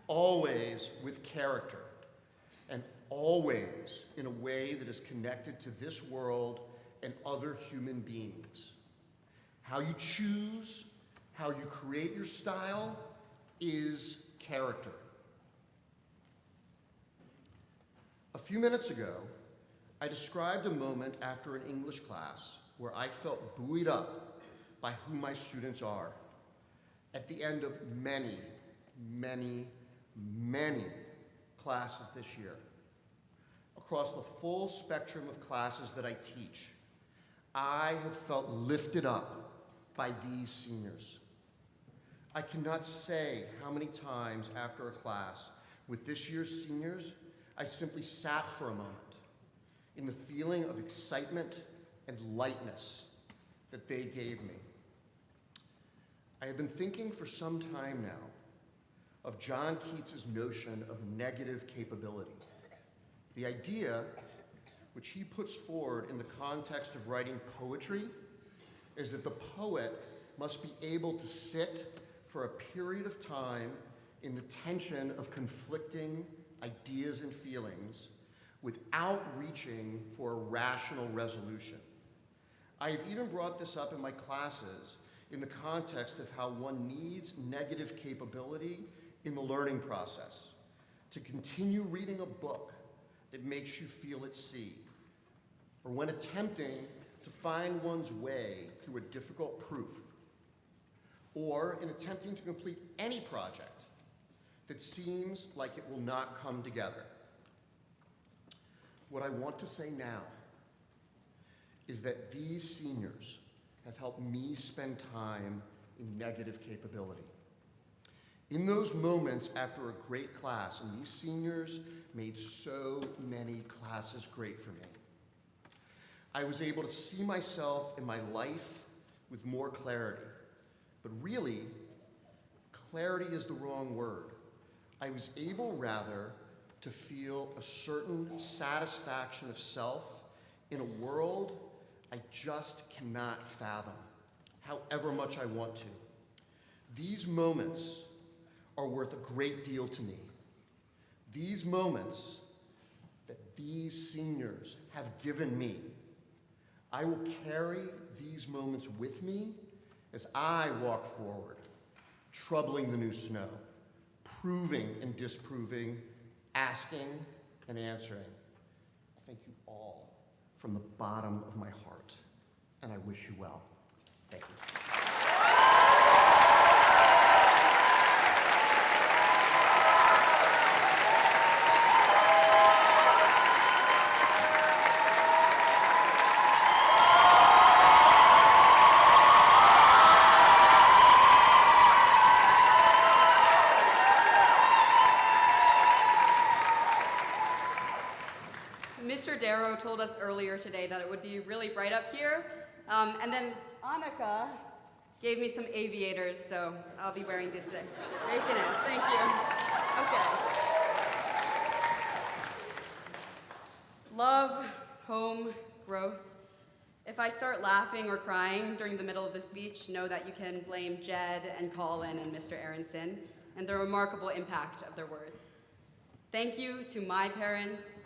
Speaker 6: always with character, and always in a way that is connected to this world and other human beings. How you choose, how you create your style is character. A few minutes ago, I described a moment after an English class where I felt buoyed up by who my students are at the end of many, many, many classes this year. Across the full spectrum of classes that I teach, I have felt lifted up by these seniors. I cannot say how many times after a class with this year's seniors, I simply sat for a moment in the feeling of excitement and lightness that they gave me. I have been thinking for some time now of John Keats's notion of negative capability. The idea, which he puts forward in the context of writing poetry, is that the poet must be able to sit for a period of time in the tension of conflicting ideas and feelings without reaching for a rational resolution. I have even brought this up in my classes in the context of how one needs negative capability in the learning process to continue reading a book that makes you feel at sea, or when attempting to find one's way through a difficult proof, or in attempting to complete any project that seems like it will not come together. What I want to say now is that these seniors have helped me spend time in negative capability. In those moments after a great class, and these seniors made so many classes great for me, I was able to see myself in my life with more clarity. But really, clarity is the wrong word. I was able, rather, to feel a certain satisfaction of self in a world I just cannot fathom, however much I want to. These moments are worth a great deal to me. These moments that these seniors have given me, I will carry these moments with me as I walk forward, troubling the new snow, proving and disproving, asking and answering. Thank you all from the bottom of my heart, and I wish you well. Thank you.
Speaker 7: Mr. Darrow told us earlier today that it would be really bright up here, and then Annika gave me some aviators, so I'll be wearing these today. Very nice, thank you. Okay. Love, home, growth. If I start laughing or crying during the middle of the speech, know that you can blame Jed and Colin and Mr. Aronson and the remarkable impact of their words. Thank you to my parents,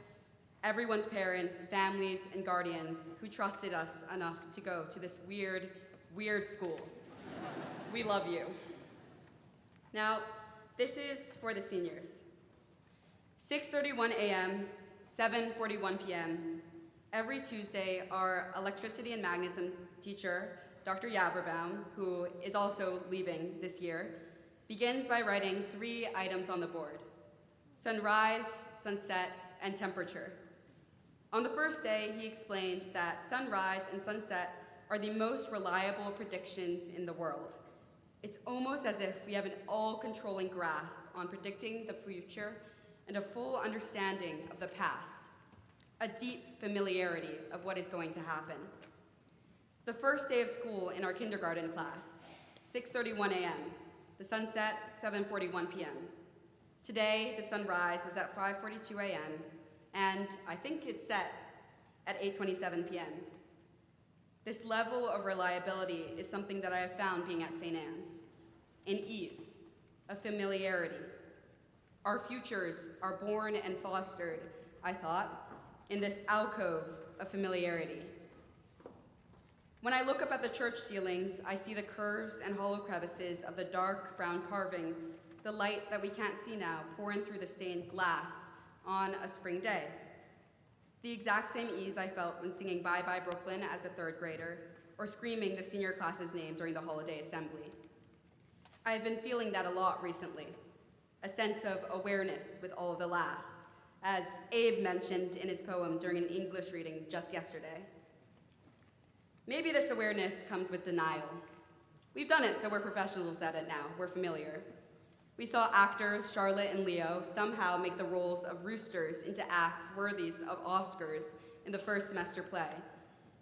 Speaker 7: everyone's parents, families, and guardians who trusted us enough to go to this weird, weird school. We love you. Now, this is for the seniors. 6:31 a.m., 7:41 p.m., every Tuesday, our electricity and magnetism teacher, Dr. Yaverbaum, who is also leaving this year, begins by writing 3 items on the board: sunrise, sunset, and temperature. On the first day, he explained that sunrise and sunset are the most reliable predictions in the world. It's almost as if we have an all-controlling grasp on predicting the future and a full understanding of the past, a deep familiarity of what is going to happen. The first day of school in our kindergarten class, 6:31 a.m., the sunset, 7:41 p.m. Today, the sunrise was at 5:42 a.m., and I think it's set at 8:27 p.m. This level of reliability is something that I have found being at St. Anne's. An ease, a familiarity. Our futures are born and fostered, I thought, in this alcove of familiarity. When I look up at the church ceilings, I see the curves and hollow crevices of the dark brown carvings, the light that we can't see now pouring through the stained glass on a spring day. The exact same ease I felt when singing Bye Bye Brooklyn as a 3rd grader, or screaming the senior class's name during the holiday assembly. I have been feeling that a lot recently, a sense of awareness with all of the laughs, as Abe mentioned in his poem during an English reading just yesterday. Maybe this awareness comes with denial. We've done it, so we're professionals at it now. We're familiar. We saw actors, Charlotte and Leo, somehow make the roles of roosters into acts worthy of Oscars in the first semester play.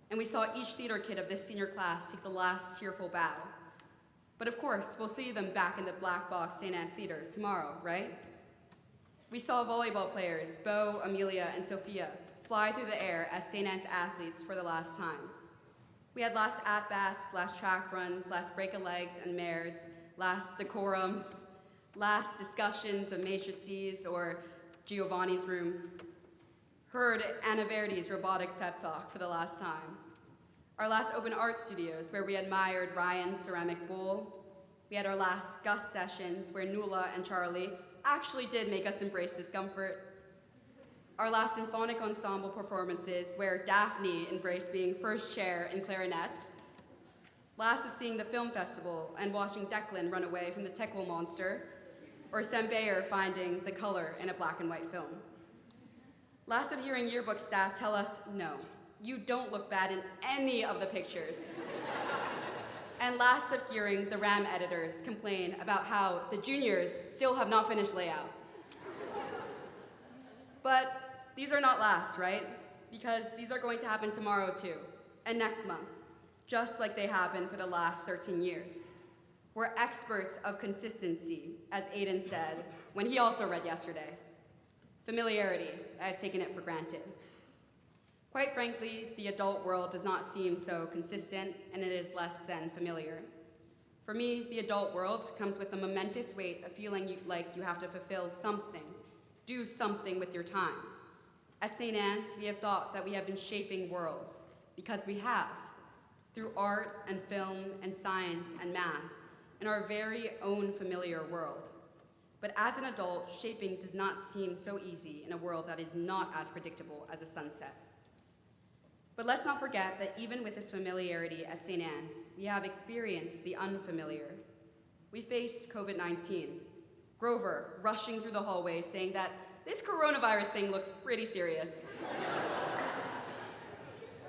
Speaker 7: And we saw each theater kid of this senior class take the last tearful bow. But of course, we'll see them back in the Black Box St. Anne's Theater tomorrow, right? We saw volleyball players, Bo, Amelia, and Sophia, fly through the air as St. Anne's athletes for the last time. We had last at-bats, last track runs, last break-a-legs and mares, last decorums, last discussions of matrices or Giovanni's room, heard Anna Verdi's robotics pep talk for the last time, our last open art studios where we admired Ryan's ceramic bowl. We had our last Gus sessions where Nuala and Charlie actually did make us embrace discomfort. Our last symphonic ensemble performances where Daphne embraced being first chair in clarinet. Last of seeing the film festival and watching Declan run away from the Tekel monster, or Sam Bayer finding the color in a black and white film. Last of hearing yearbook staff tell us, no, you don't look bad in any of the pictures. And last of hearing the RAM editors complain about how the juniors still have not finished layout. But these are not last, right? Because these are going to happen tomorrow too, and next month, just like they happened for the last 13 years. We're experts of consistency, as Aiden said when he also read yesterday. Familiarity, I've taken it for granted. Quite frankly, the adult world does not seem so consistent, and it is less than familiar. For me, the adult world comes with the momentous weight of feeling like you have to fulfill something, do something with your time. At St. Anne's, we have thought that we have been shaping worlds, because we have, through art and film and science and math, in our very own familiar world. But as an adult, shaping does not seem so easy in a world that is not as predictable as a sunset. But let's not forget that even with this familiarity at St. Anne's, we have experienced the unfamiliar. We faced COVID-19. Grover rushing through the hallway saying that this coronavirus thing looks pretty serious.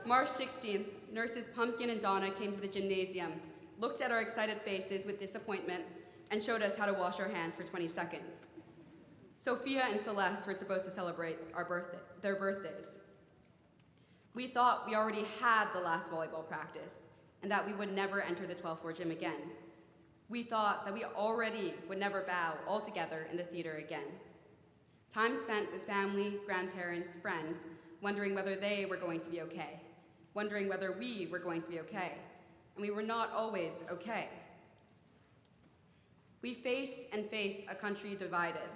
Speaker 7: March 16th, nurses Pumpkin and Donna came to the gymnasium, looked at our excited faces with disappointment, and showed us how to wash our hands for 20 seconds. Sophia and Celeste were supposed to celebrate their birthdays. We thought we already had the last volleyball practice, and that we would never enter the 12th floor gym again. We thought that we already would never bow all together in the theater again. Time spent with family, grandparents, friends, wondering whether they were going to be okay, wondering whether we were going to be okay, and we were not always okay. We face and face a country divided.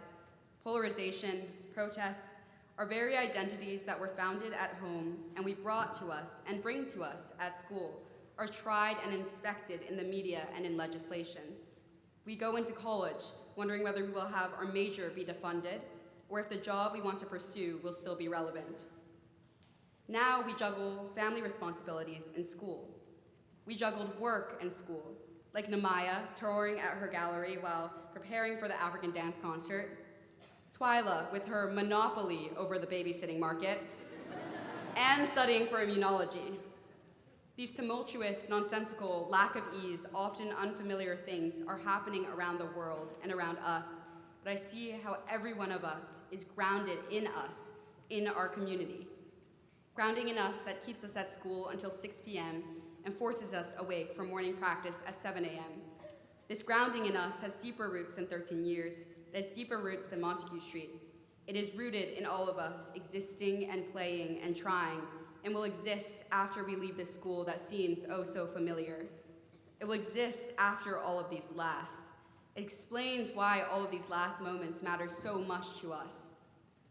Speaker 7: Polarization, protests, our very identities that were founded at home and we brought to us and bring to us at school are tried and inspected in the media and in legislation. We go into college wondering whether we will have our major be defunded or if the job we want to pursue will still be relevant. Now we juggle family responsibilities in school. We juggled work and school, like Namaya touring at her gallery while preparing for the African dance concert, Twyla with her monopoly over the babysitting market, and studying for immunology. These tumultuous, nonsensical, lack of ease, often unfamiliar things are happening around the world and around us, but I see how every one of us is grounded in us, in our community. Grounding in us that keeps us at school until 6 p.m. and forces us awake for morning practice at 7 a.m. This grounding in us has deeper roots than 13 years. It has deeper roots than Montague Street. It is rooted in all of us, existing and playing and trying, and will exist after we leave this school that seems oh so familiar. It will exist after all of these lasts. It explains why all of these last moments matter so much to us.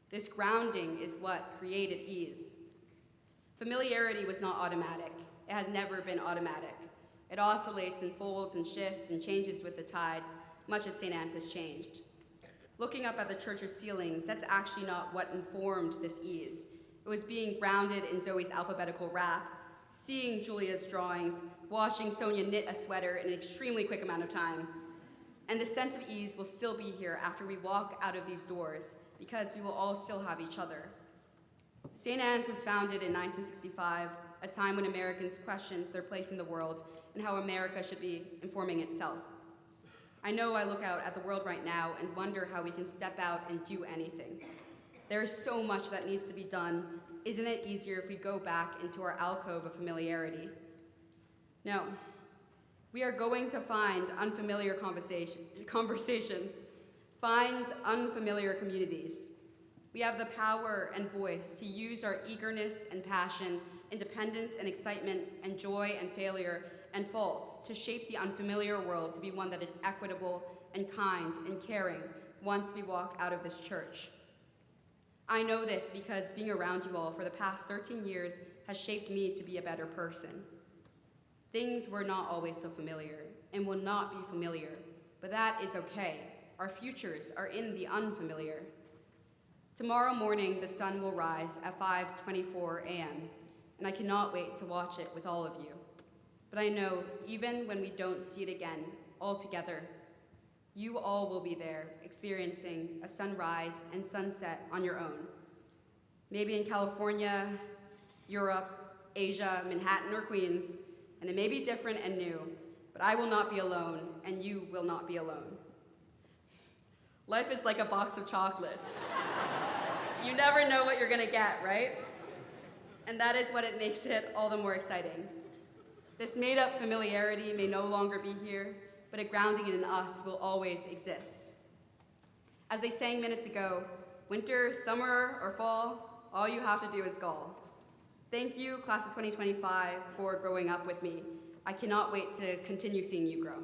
Speaker 7: This grounding is what created ease. Familiarity was not automatic. It has never been automatic. It oscillates and folds and shifts and changes with the tides, much as St. Anne's has changed. Looking up at the church's ceilings, that's actually not what informed this ease. It was being grounded in Zoe's alphabetical rap, seeing Julia's drawings, watching Sonia knit a sweater in an extremely quick amount of time. And the sense of ease will still be here after we walk out of these doors, because we will all still have each other. St. Anne's was founded in 1965, a time when Americans questioned their place in the world and how America should be informing itself. I know I look out at the world right now and wonder how we can step out and do anything. There is so much that needs to be done. Isn't it easier if we go back into our alcove of familiarity? No. We are going to find unfamiliar conversations, find unfamiliar communities. We have the power and voice to use our eagerness and passion, independence and excitement, and joy and failure and faults to shape the unfamiliar world to be one that is equitable and kind and caring once we walk out of this church. I know this because being around you all for the past 13 years has shaped me to be a better person. Things were not always so familiar and will not be familiar, but that is okay. Our futures are in the unfamiliar. Tomorrow morning, the sun will rise at 5:24 a.m., and I cannot wait to watch it with all of you. But I know, even when we don't see it again, all together, you all will be there, experiencing a sunrise and sunset on your own. Maybe in California, Europe, Asia, Manhattan, or Queens, and it may be different and new, but I will not be alone, and you will not be alone. Life is like a box of chocolates. You never know what you're gonna get, right? And that is what it makes it all the more exciting. This made-up familiarity may no longer be here, but a grounding in us will always exist. As they sang minutes ago, winter, summer, or fall, all you have to do is call. Thank you, class of 2025, for growing up with me. I cannot wait to continue seeing you grow.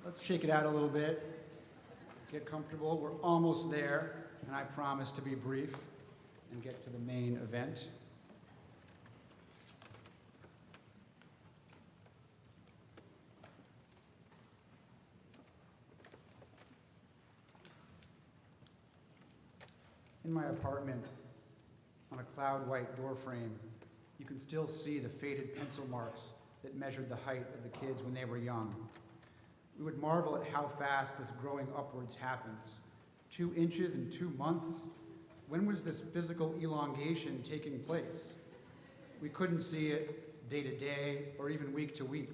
Speaker 8: Let's shake it out a little bit, get comfortable. We're almost there, and I promise to be brief and get to the main event. In my apartment, on a cloud white door frame, you can still see the faded pencil marks that measured the height of the kids when they were young. We would marvel at how fast this growing upwards happens. 2 inches in 2 months? When was this physical elongation taking place? We couldn't see it day to day or even week to week.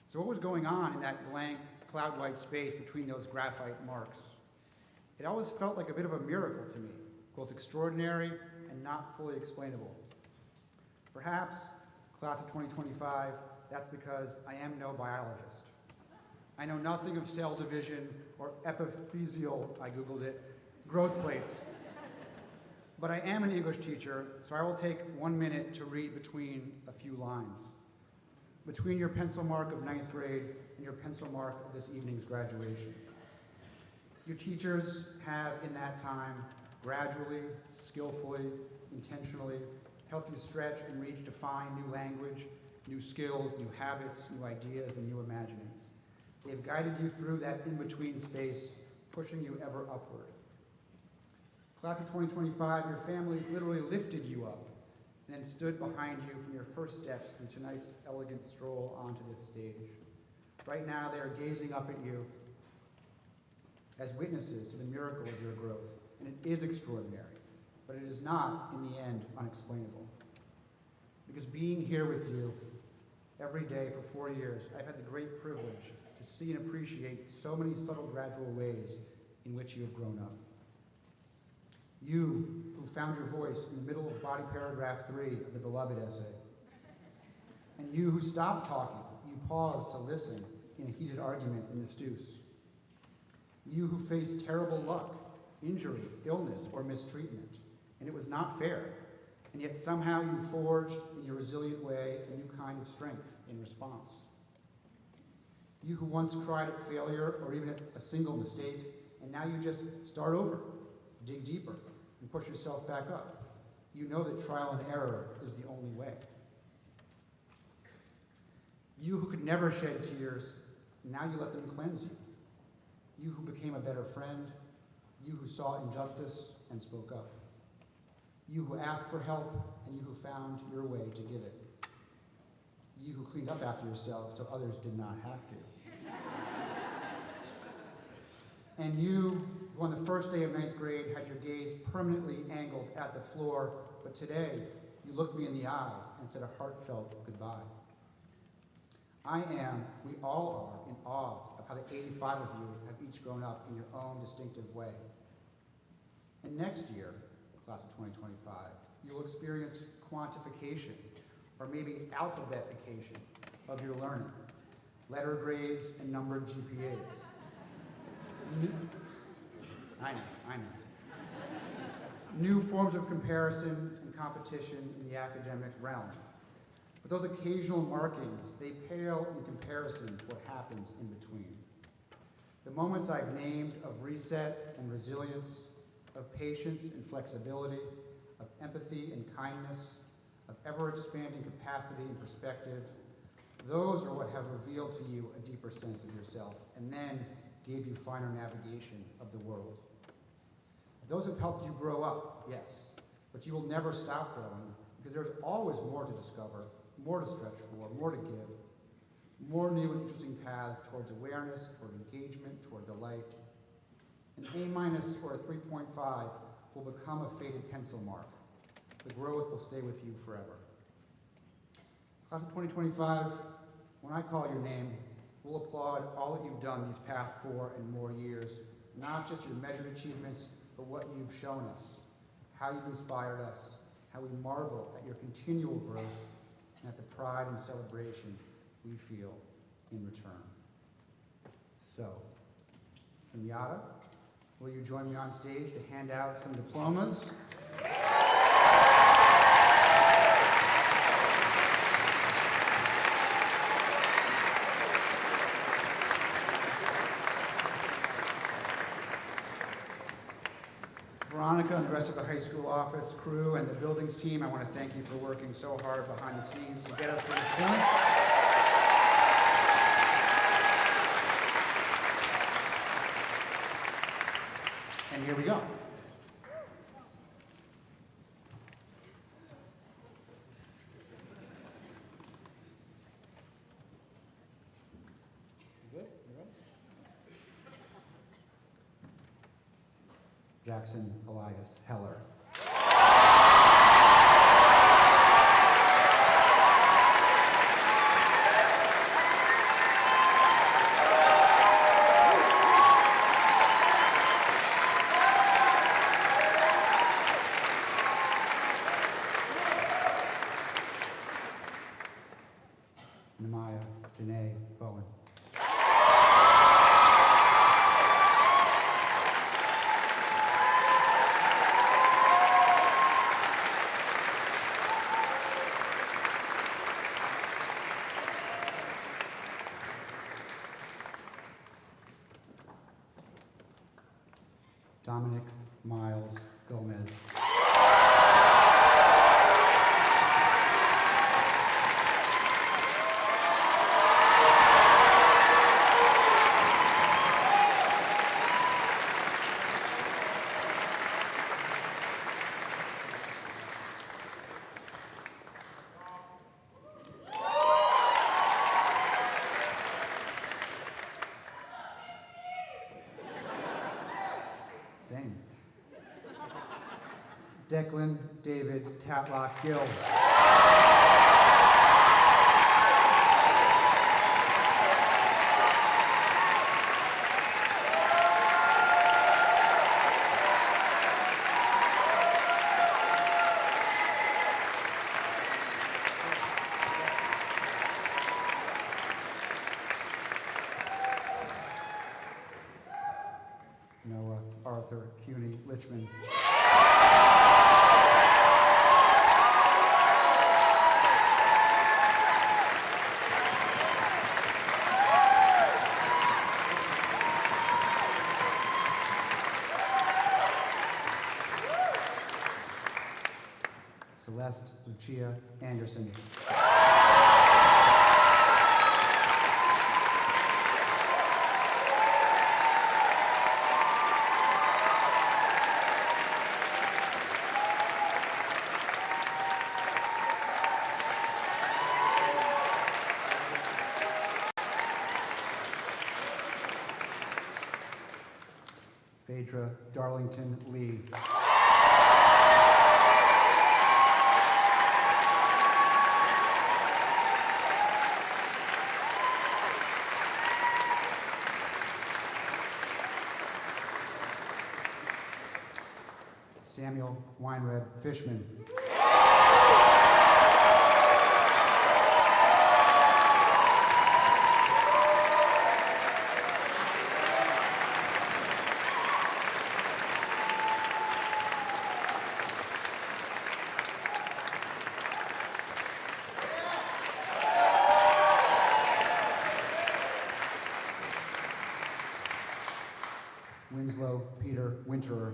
Speaker 8: So what was going on in that blank cloud white space between those graphite marks? It always felt like a bit of a miracle to me, both extraordinary and not fully explainable. Perhaps, class of 2025, that's because I am no biologist. I know nothing of cell division or epiphyseal, I Googled it, growth plates. But I am an English teacher, so I will take 1 minute to read between a few lines. Between your pencil mark of 9th grade and your pencil mark of this evening's graduation. You teachers have, in that time, gradually, skillfully, intentionally, helped you stretch and reach to find new language, new skills, new habits, new ideas, and new imaginings. They've guided you through that in-between space, pushing you ever upward. Class of 2025, your families literally lifted you up and then stood behind you from your first steps in tonight's elegant stroll onto this stage. Right now, they are gazing up at you as witnesses to the miracle of your growth, and it is extraordinary, but it is not, in the end, unexplainable. Because being here with you every day for 4 years, I've had the great privilege to see and appreciate so many subtle, gradual ways in which you have grown up. You who found your voice in the middle of body paragraph 3 of the beloved essay. And you who stopped talking, you paused to listen in a heated argument in the Steus. You who faced terrible luck, injury, illness, or mistreatment, and it was not fair, and yet somehow you forged, in your resilient way, a new kind of strength in response. You who once cried at failure or even at a single mistake, and now you just start over, dig deeper, and push yourself back up. You know that trial and error is the only way. You who could never shed tears, now you let them cleanse you. You who became a better friend, you who saw injustice and spoke up. You who asked for help, and you who found your way to give it. You who cleaned up after yourself so others did not have to. And you who on the first day of 9th grade had your gaze permanently angled at the floor, but today you looked me in the eye and said a heartfelt goodbye. we all are, in awe of how the 85 of you have each grown up in your own distinctive way. And next year, class of 2025, you'll experience quantification, or maybe alphabetification of your learning, letter grades and numbered GPAs. I know. New forms of comparison and competition in the academic realm. But those occasional markings, they pale in comparison to what happens in between. The moments I've named of reset and resilience, of patience and flexibility, of empathy and kindness, of ever-expanding capacity and perspective, those are what have revealed to you a deeper sense of yourself, and then gave you finer navigation of the world. Those have helped you grow up, yes, but you will never stop growing, because there's always more to discover, more to stretch for, more to give, more new and interesting paths towards awareness, toward engagement, toward delight. An A- or a 3.5 will become a faded pencil mark. The growth will stay with you forever. Class of 2025, when I call your name, we'll applaud all that you've done these past 4 and more years, not just your measured achievements, but what you've shown us, how you've inspired us, how we marvel at your continual growth, and at the pride and celebration we feel in return. So, Kenyatta, will you join me on stage to hand out some diplomas? Veronica and the rest of the high school office crew and the buildings team, I want to thank you for working so hard behind the scenes to get us to this point. And here we go. You good? You ready? Jackson Elias Heller. Namaya Janae Bowen. Dominic Miles Gomez. Same. Declan David Tatlock Gill. Noah Arthur Cuny Lichman. Celeste Lucia Anderson. Phaedra Darlington Lee. Samuel Weinred Fishman. Winslow Peter Winterer.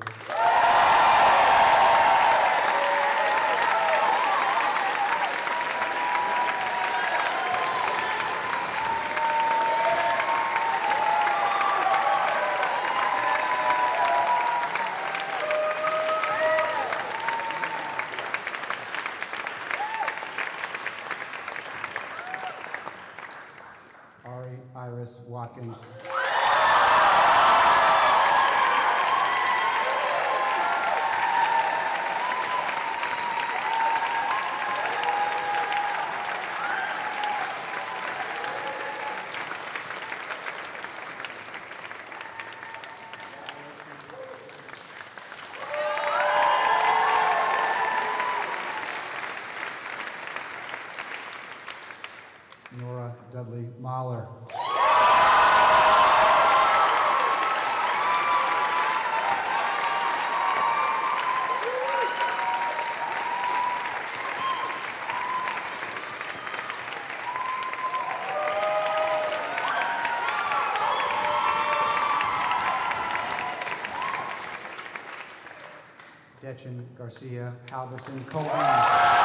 Speaker 8: Ari Iris Watkins. Nora Dudley Mahler. Detchen Garcia Halverson Cohen.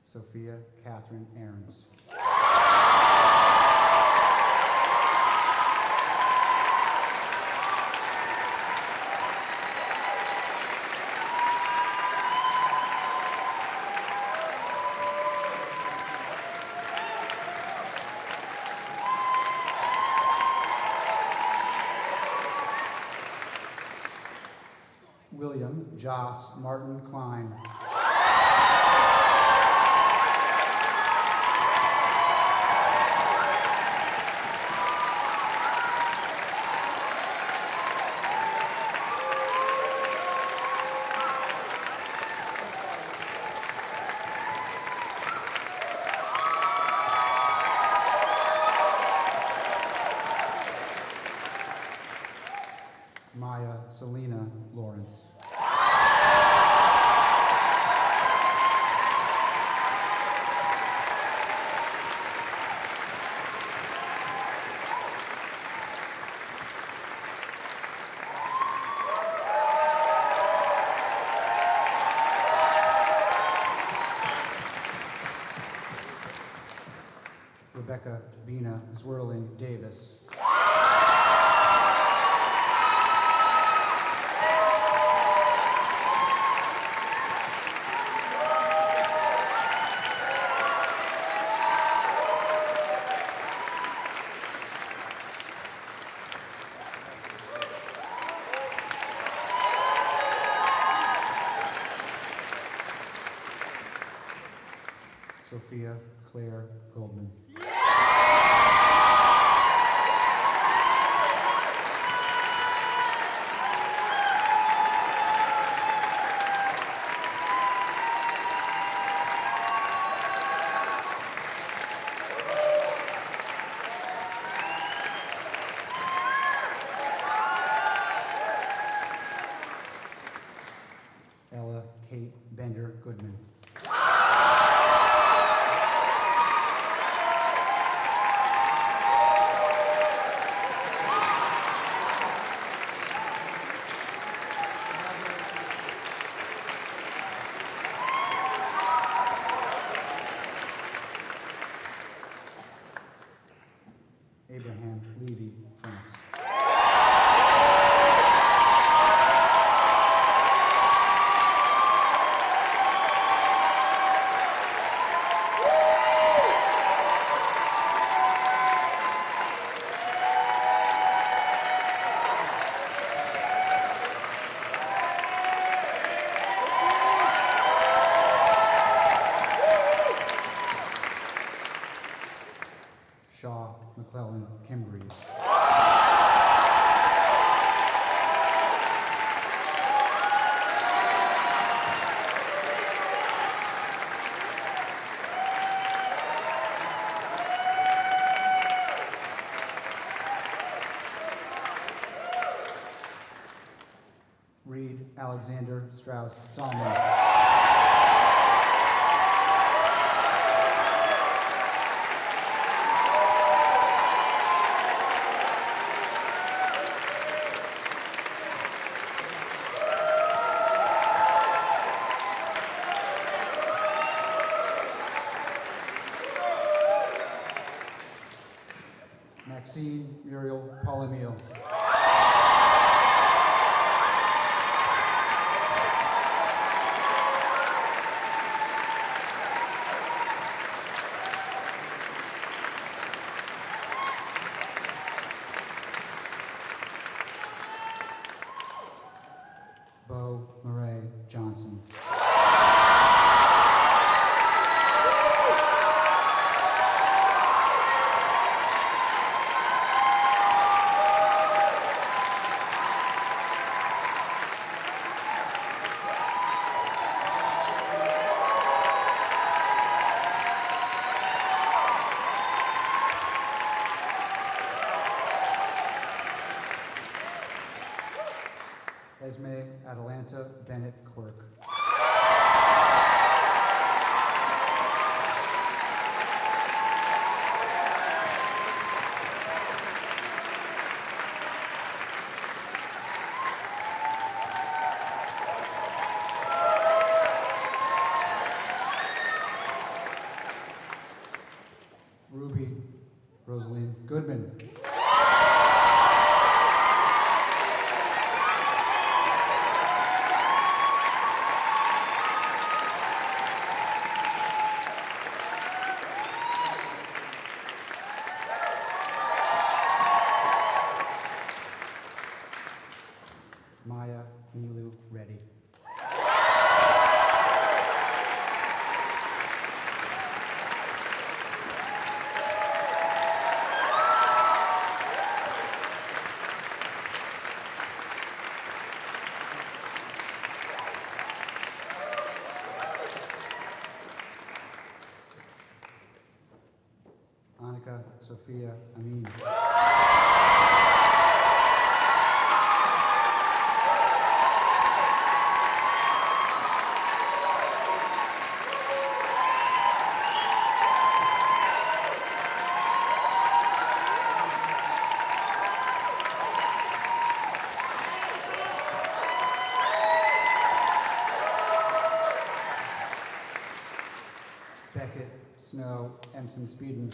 Speaker 8: Sophia Catherine Ahrens. William Joss Martin Klein. Maya Selena Lawrence. Rebecca Bina Zwirling Davis. Sophia Claire Goldman. Ella Kate Bender Goodman. Abraham Levy, France. Alexander Strauss Salmon. Maxine Muriel Paulemiel. Bo Murray Johnson. Esme Atalanta Bennett Quirk. Ruby Rosaline Goodman. Maya Milu Reddy. Annika Sophia Amin. Beckett Snow Empson Speeden.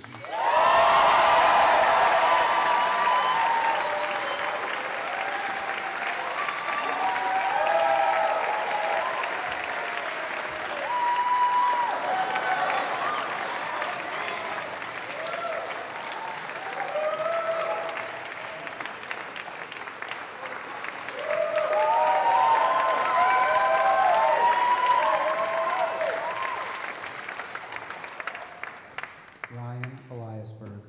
Speaker 8: Ryan Eliasberg.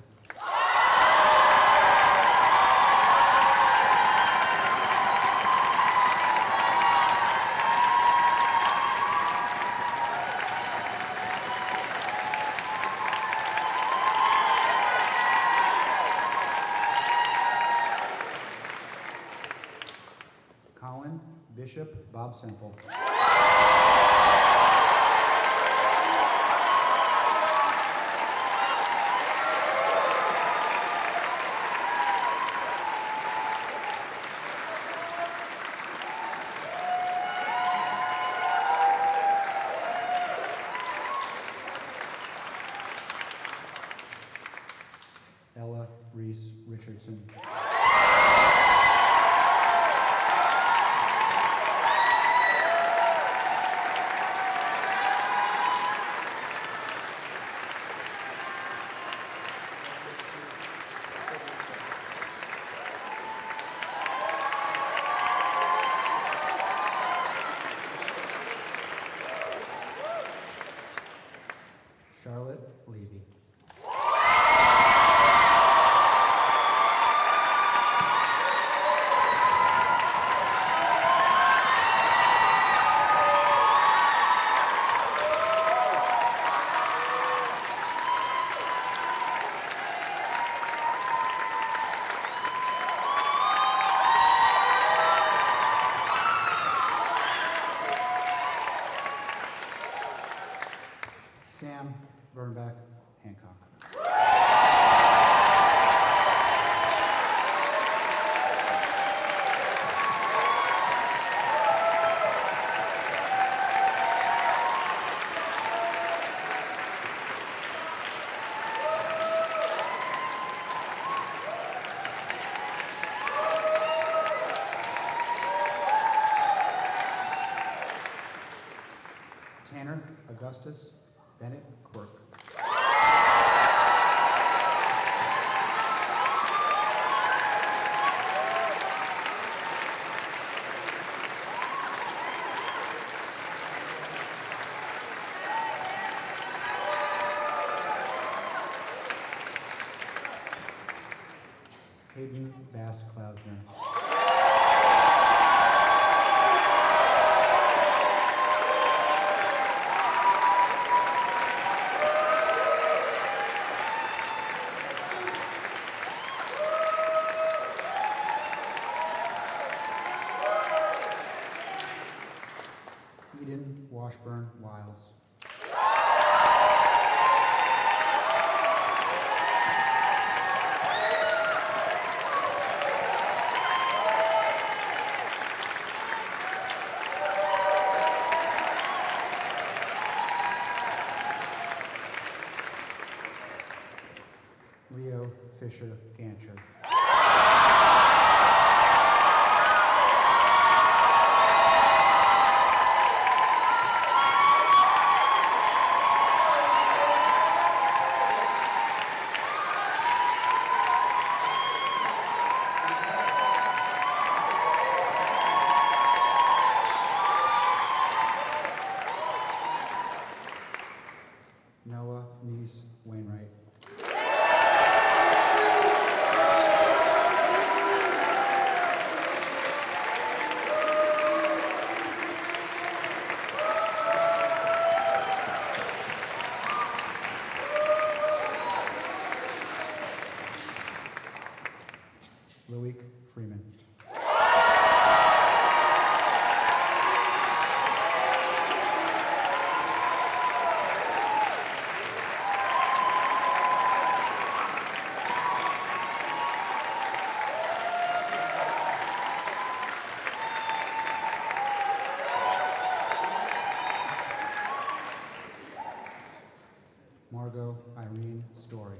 Speaker 8: Colin Bishop Bob Semple. Ella Reese Richardson. Charlotte Levy. Sam Bernbeck Hancock. Tanner Augustus Bennett Quirk. Hayden Bass Klausner. Eden Washburn Wiles. Leo Fisher Gancher. Noah Neese Wainwright. Loic Freeman. Margot Irene Story.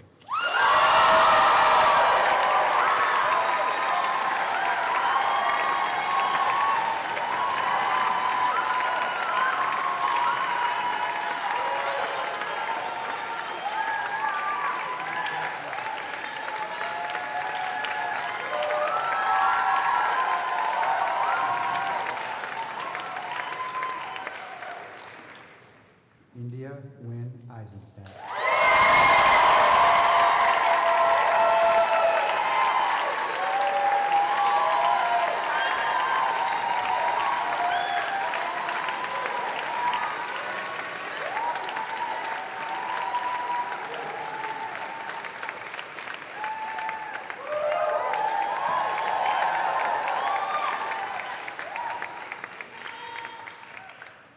Speaker 8: India Wynn Eisenstadt.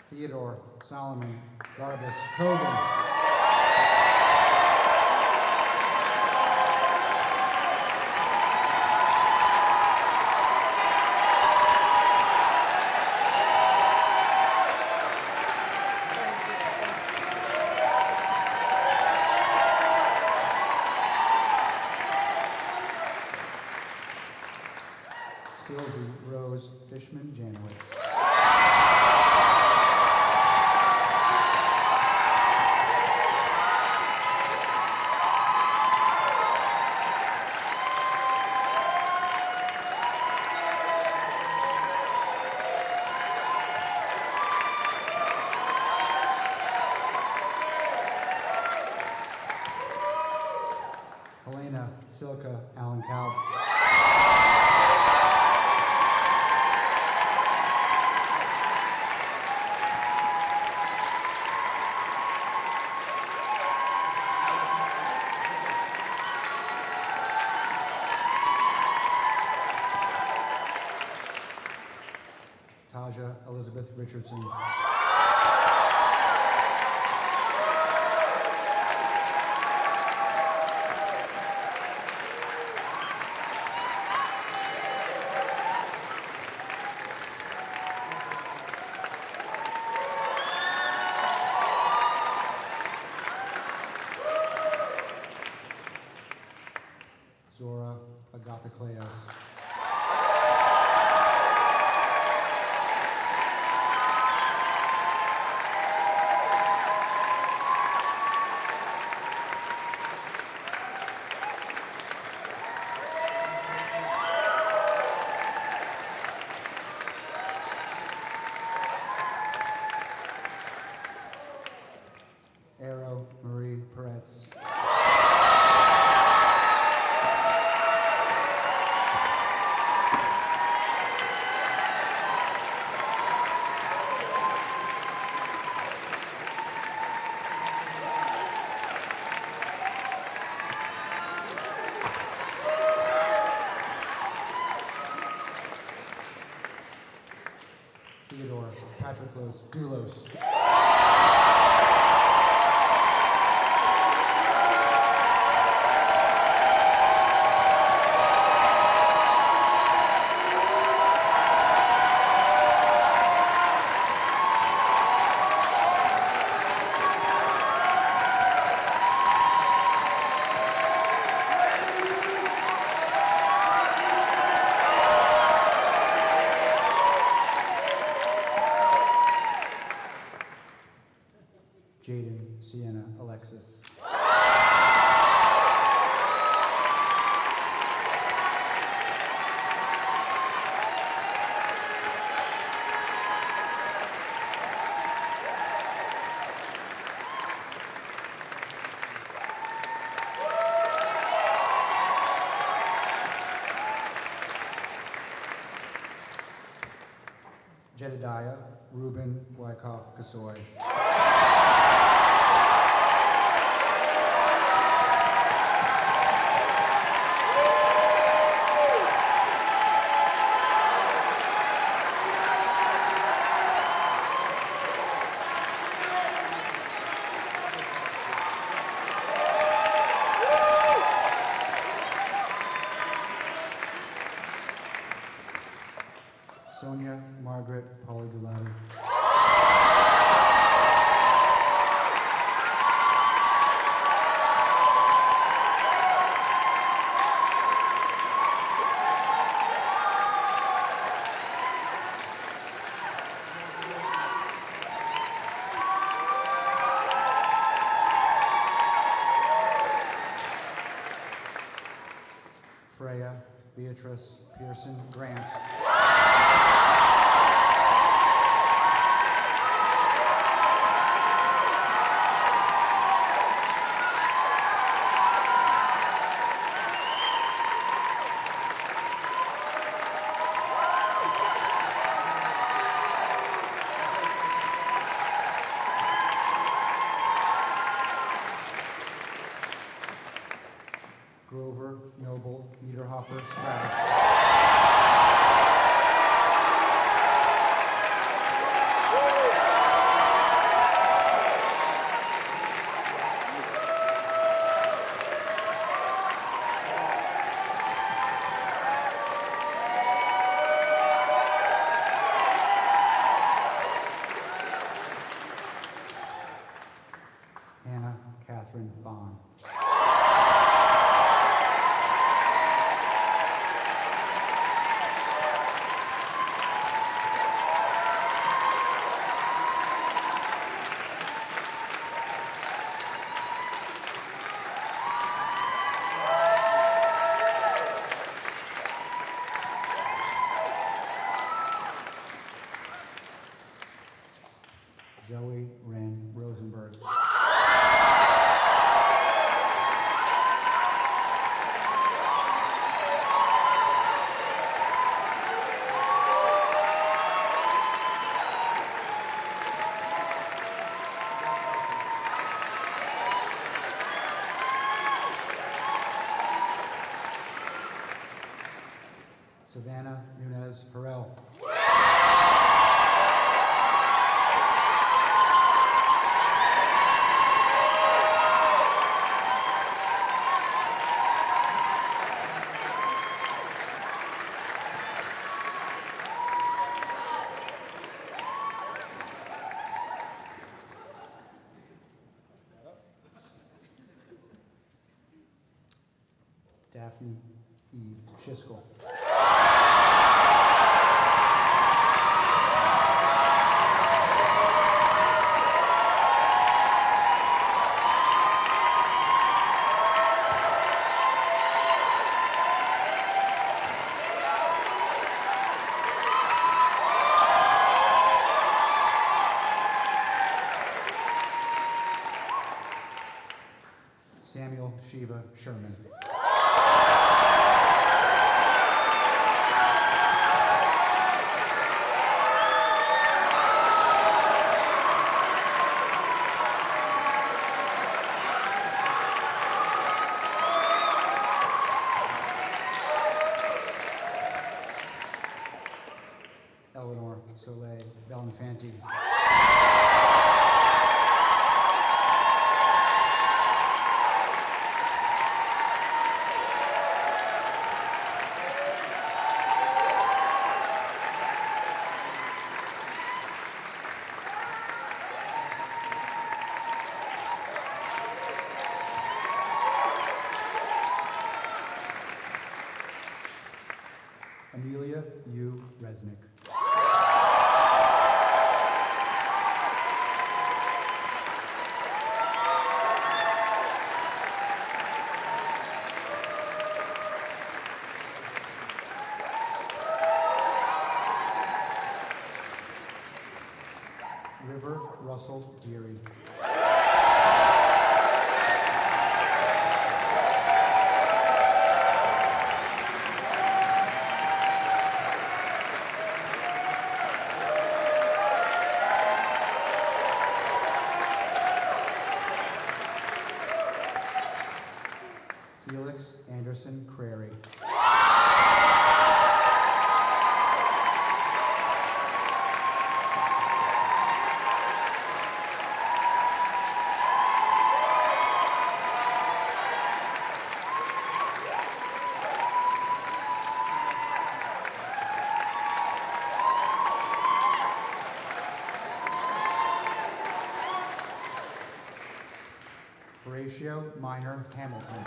Speaker 8: Theodore Solomon Garbus Kogan. Sylvie Rose Fishman Janowitz. Helena Silka Allen Calv. Taja Elizabeth Richardson. Los Dulos. Jaden, Sienna, Alexis. Jedediah, Ruben, Wyckoff, Kasoy. Sonia, Margaret, Polygulati. Freya, Beatrice, Pearson, Grant. Grover, Noble, Niederhofer, Strauss. Hannah, Catherine, Bond. Zoe, Wren, Rosenberg. Savannah, Nunez, Harrell. Daphne, Eve, Schiskel. Samuel, Shiva, Sherman. Eleanor, Soleil, Belinfanti. anniversary. Felix Anderson Crary. Horatio Minor Hamilton.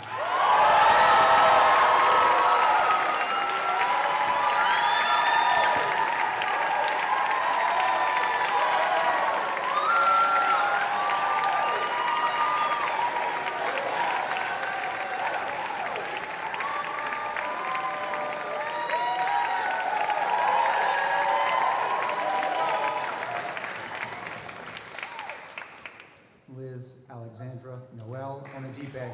Speaker 8: Liz Alexandra Noel Onadipe.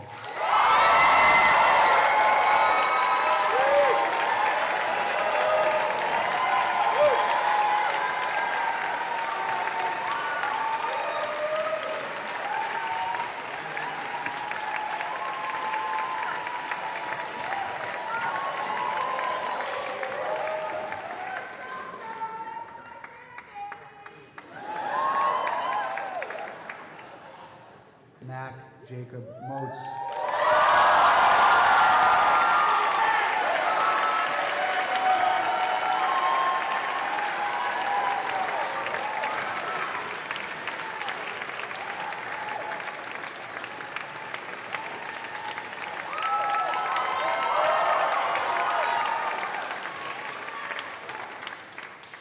Speaker 8: Mac Jacob Moats.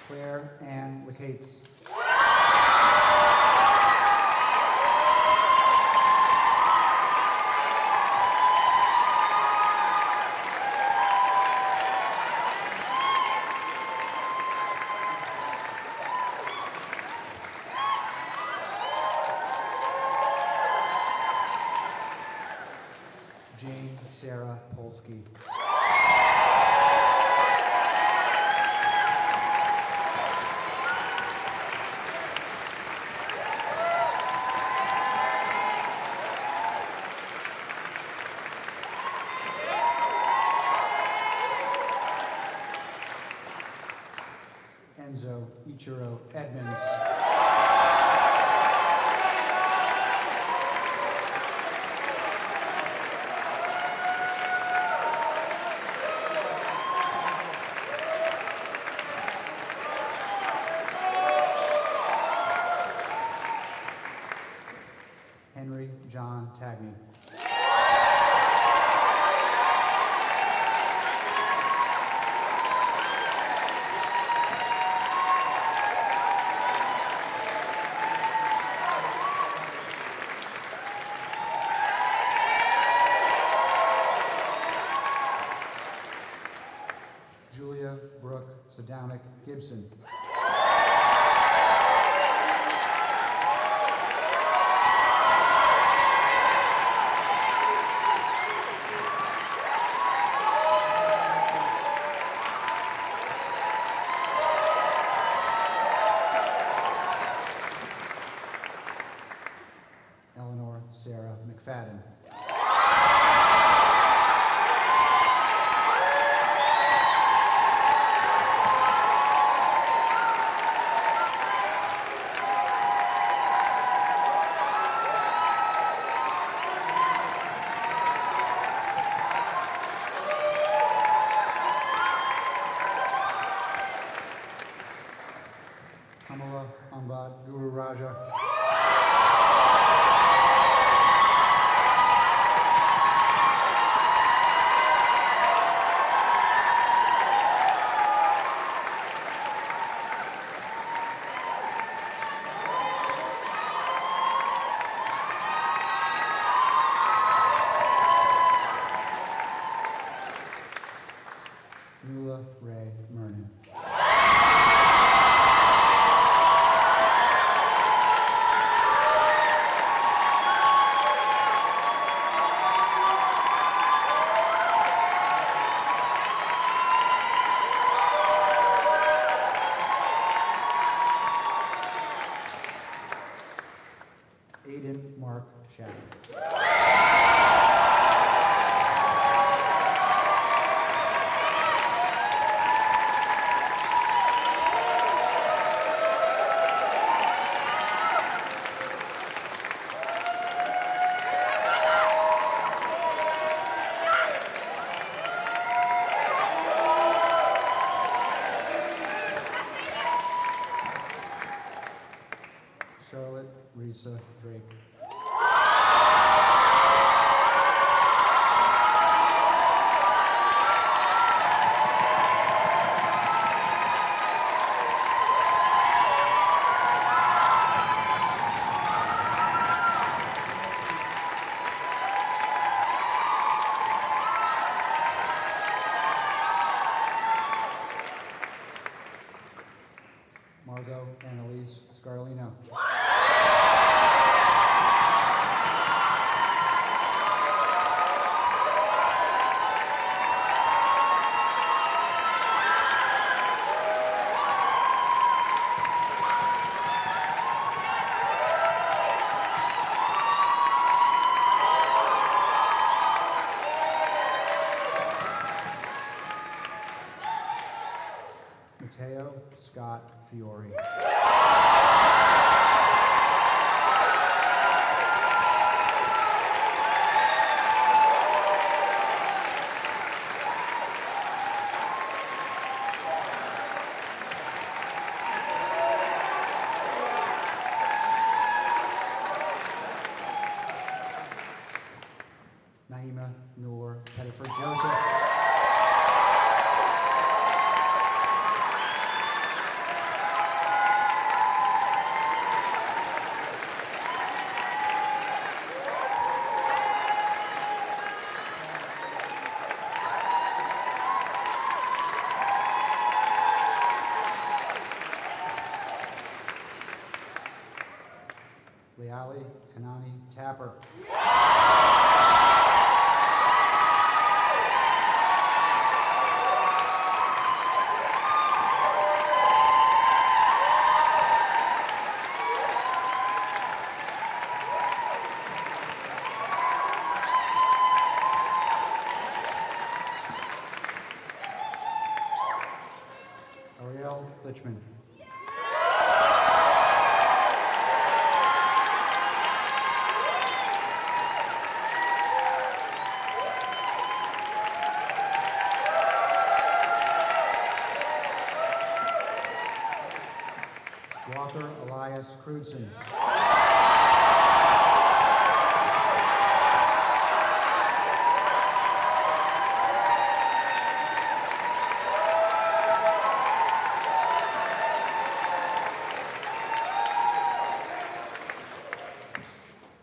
Speaker 8: Claire Ann Lacates. Jane Sarah Polsky. Enzo Ichiro Edmonds. Henry John Tagney. Julia Brooke Sadownik Gibson. Eleanor Sarah McFadden. Kamala Ambad Guru Raja. Aiden Mark Chapman. Charlotte Risa Drake. Margot Annalise Scarlino. Mateo Scott Fiore. Naima Noor Pettiford Joseph. Leali Kanani Tapper. Ariel Lichman. Walker Elias Crudson.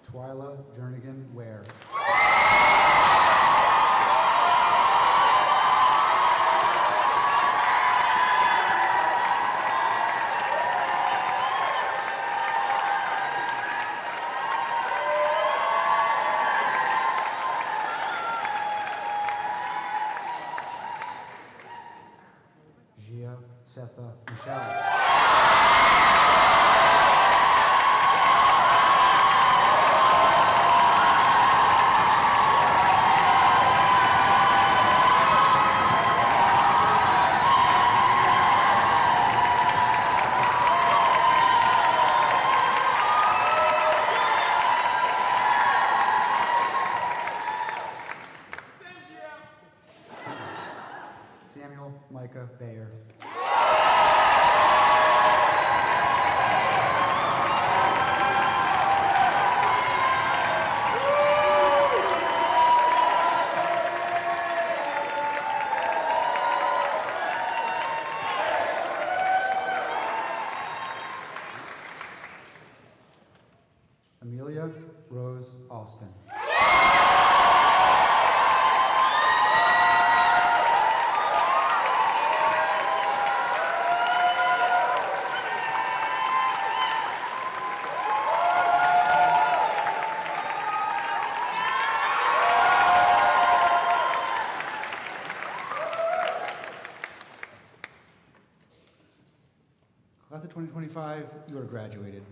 Speaker 8: Twyla Jernigan Ware. Gia Setha Michelle. Samuel Micah Bayer. Amelia Rose Alston. Class of 2025, you are graduated.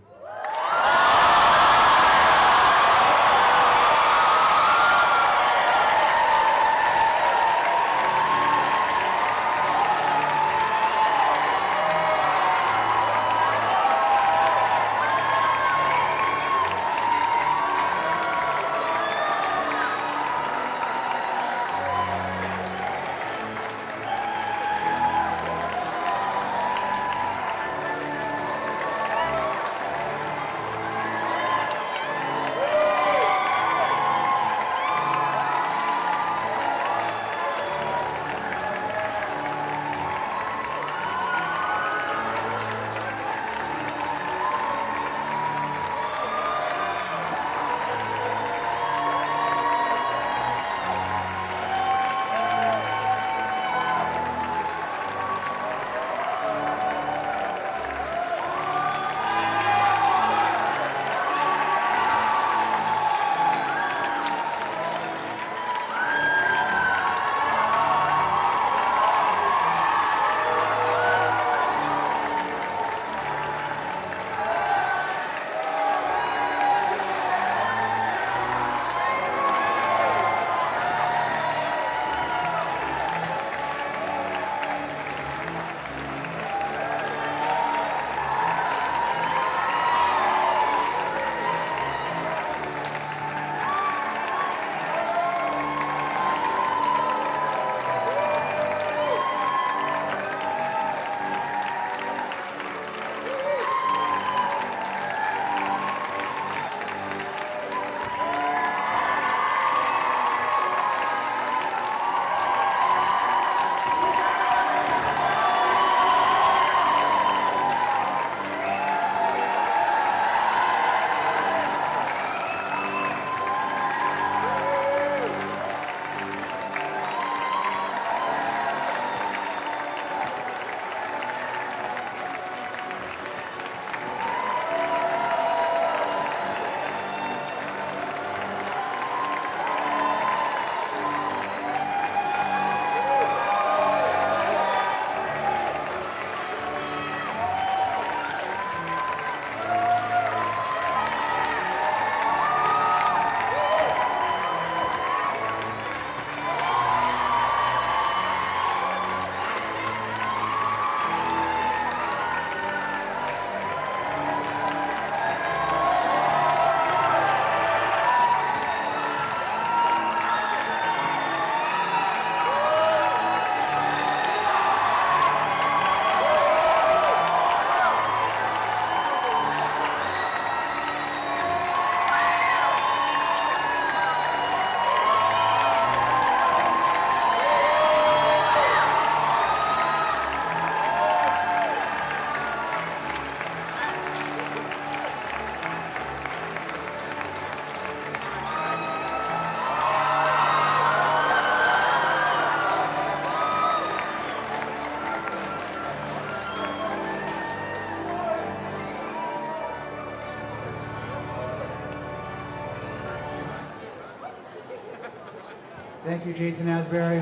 Speaker 8: Thank you, Jason Asbury.